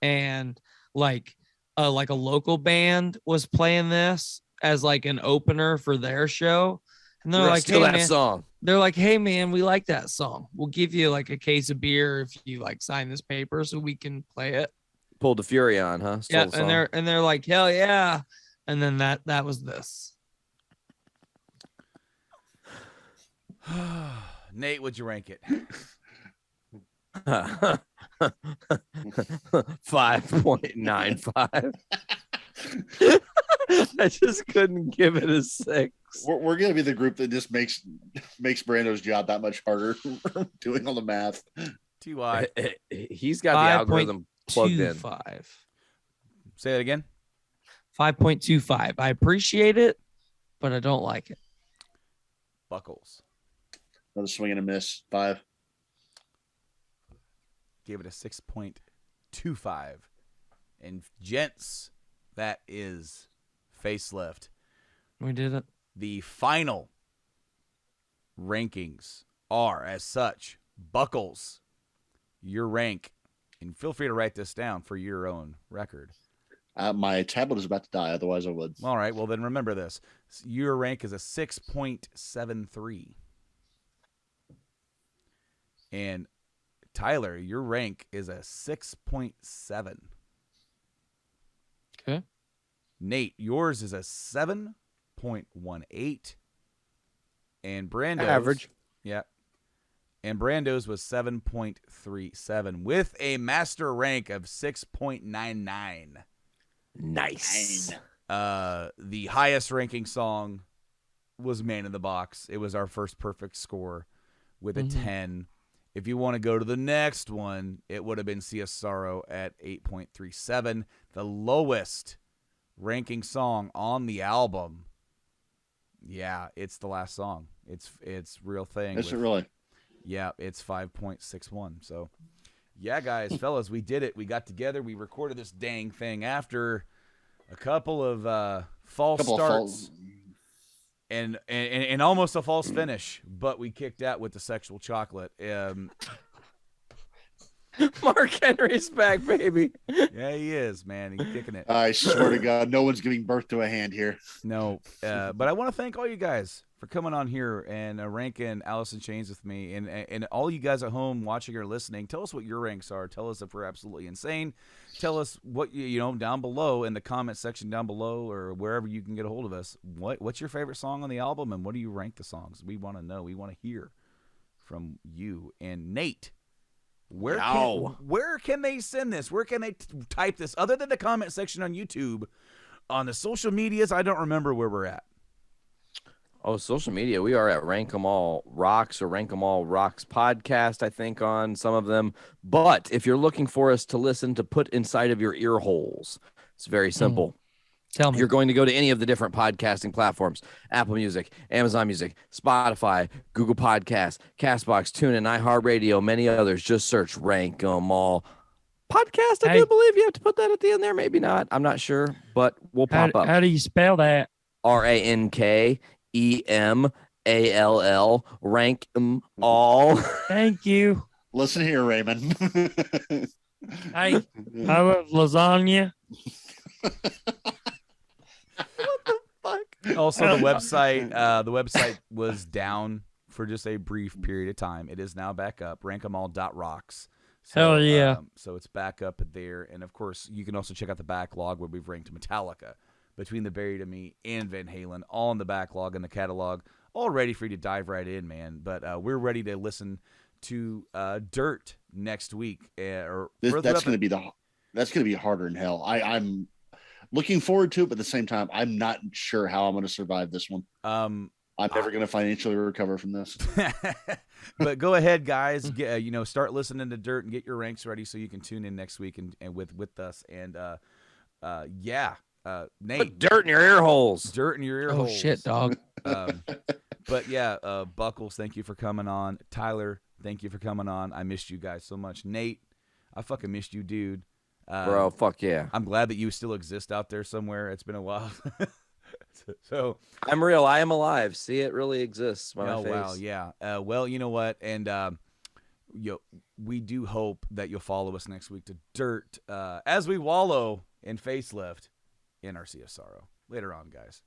and like a local band was playing this as like an opener for their show. And they're We're gonna like, steal hey that man, song. they're like, hey man, we like that song. We'll give you like a case of beer if you like sign this paper so we can play it. Pulled the Fury on, huh? Stole Yeah, the song. and they're like, hell yeah. And then that was this. Nate, would you rank it? 5.95. I just couldn't give it a 6. We're gonna be the group that just makes Brando's job that much harder doing all the math. Ty, He's got the algorithm plugged in. 5.25. say that again. 5.25. I appreciate it, but I don't like it. Buckles Another swing and a miss. 5. gave it a 6.25, and gents, that is Facelift. We did it. The final rankings are as such. Buckles, your rank, and feel free to write this down for your own record. My tablet is about to die. Otherwise, I would. All right, well then remember this. Your rank is a 6.73. And Tyler, your rank is a 6.7. Okay. Nate, yours is a 7.18. And Brando's Average. Yeah. And Brando's was 7.37 with a master rank of 6.99. Nice. The highest ranking song was Man in the Box. It was our first perfect score with a 10. If you want to go to the next one, it would have been Sea of Sorrow at 8.37. The lowest ranking song on the album. Yeah, it's the last song. It's Real Thing. Is it really? Yeah, it's 5.61. So, yeah, guys, fellas, we did it. We got together. We recorded this dang thing after a couple of false starts and almost a false finish, but we kicked out with the sexual chocolate. Mark Henry's back, baby. Yeah, he is, man. He's kicking it. I swear to God, no one's giving birth to a hand here. No, but I want to thank all you guys for coming on here and ranking Alice in Chains with me, and all you guys at home watching or listening. Tell us what your ranks are. Tell us if we're absolutely insane. Tell us what you know down below in the comment section down below or wherever you can get a hold of us. What's your favorite song on the album, and what do you rank the songs? We want to know. We want to hear from you. And Nate, where can they send this? Where can they type this other than the comment section on YouTube? On the social medias, I don't remember where we're at. Oh, social media. We are at Rank 'em All Rocks or Rank 'em All Rocks podcast, I think, on some of them. But if you're looking for us to listen to put inside of your ear holes, it's very simple. Tell me. You're going to go to any of the different podcasting platforms: Apple Music, Amazon Music, Spotify, Google Podcasts, CastBox, TuneIn, iHeartRadio, many others. Just search Rank 'em All Podcast. I do believe you have to put that at the end there. Maybe not. I'm not sure, but we'll pop up. How do you spell that? RANKEMALL. Rank 'em all. Thank you. Listen here, Raymond. Hey, I love lasagna. Also, the website was down for just a brief period of time. It is now back up. Rankemall.rocks. So, Hell yeah. So it's back up there. And, of course, you can also check out the backlog where we've ranked Metallica, Between the Buried and Me, and Van Halen, all in the backlog and the catalog, all ready for you to dive right in, man. But we're ready to listen to Dirt next week. That's going to be harder than hell. I'm looking forward to it, but at the same time, I'm not sure how I'm going to survive this one. I'm never going to financially recover from this. But go ahead, guys. Start listening to Dirt and get your ranks ready so you can tune in next week and with us. And Nate, Put dirt in your ear holes. Dirt in your ear Oh holes. shit, dog. But yeah, Buckles, thank you for coming on. Tyler, thank you for coming on. I missed you guys so much. Nate, I fucking missed you, dude. Bro, fuck yeah. I'm glad that you still exist out there somewhere. It's been a while. So I'm real. I am alive. See, it really exists. My face. wow, yeah. Well, you know what? And we do hope that you'll follow us next week to Dirt as we wallow in Facelift in our Sea of Sorrow. Later on, guys.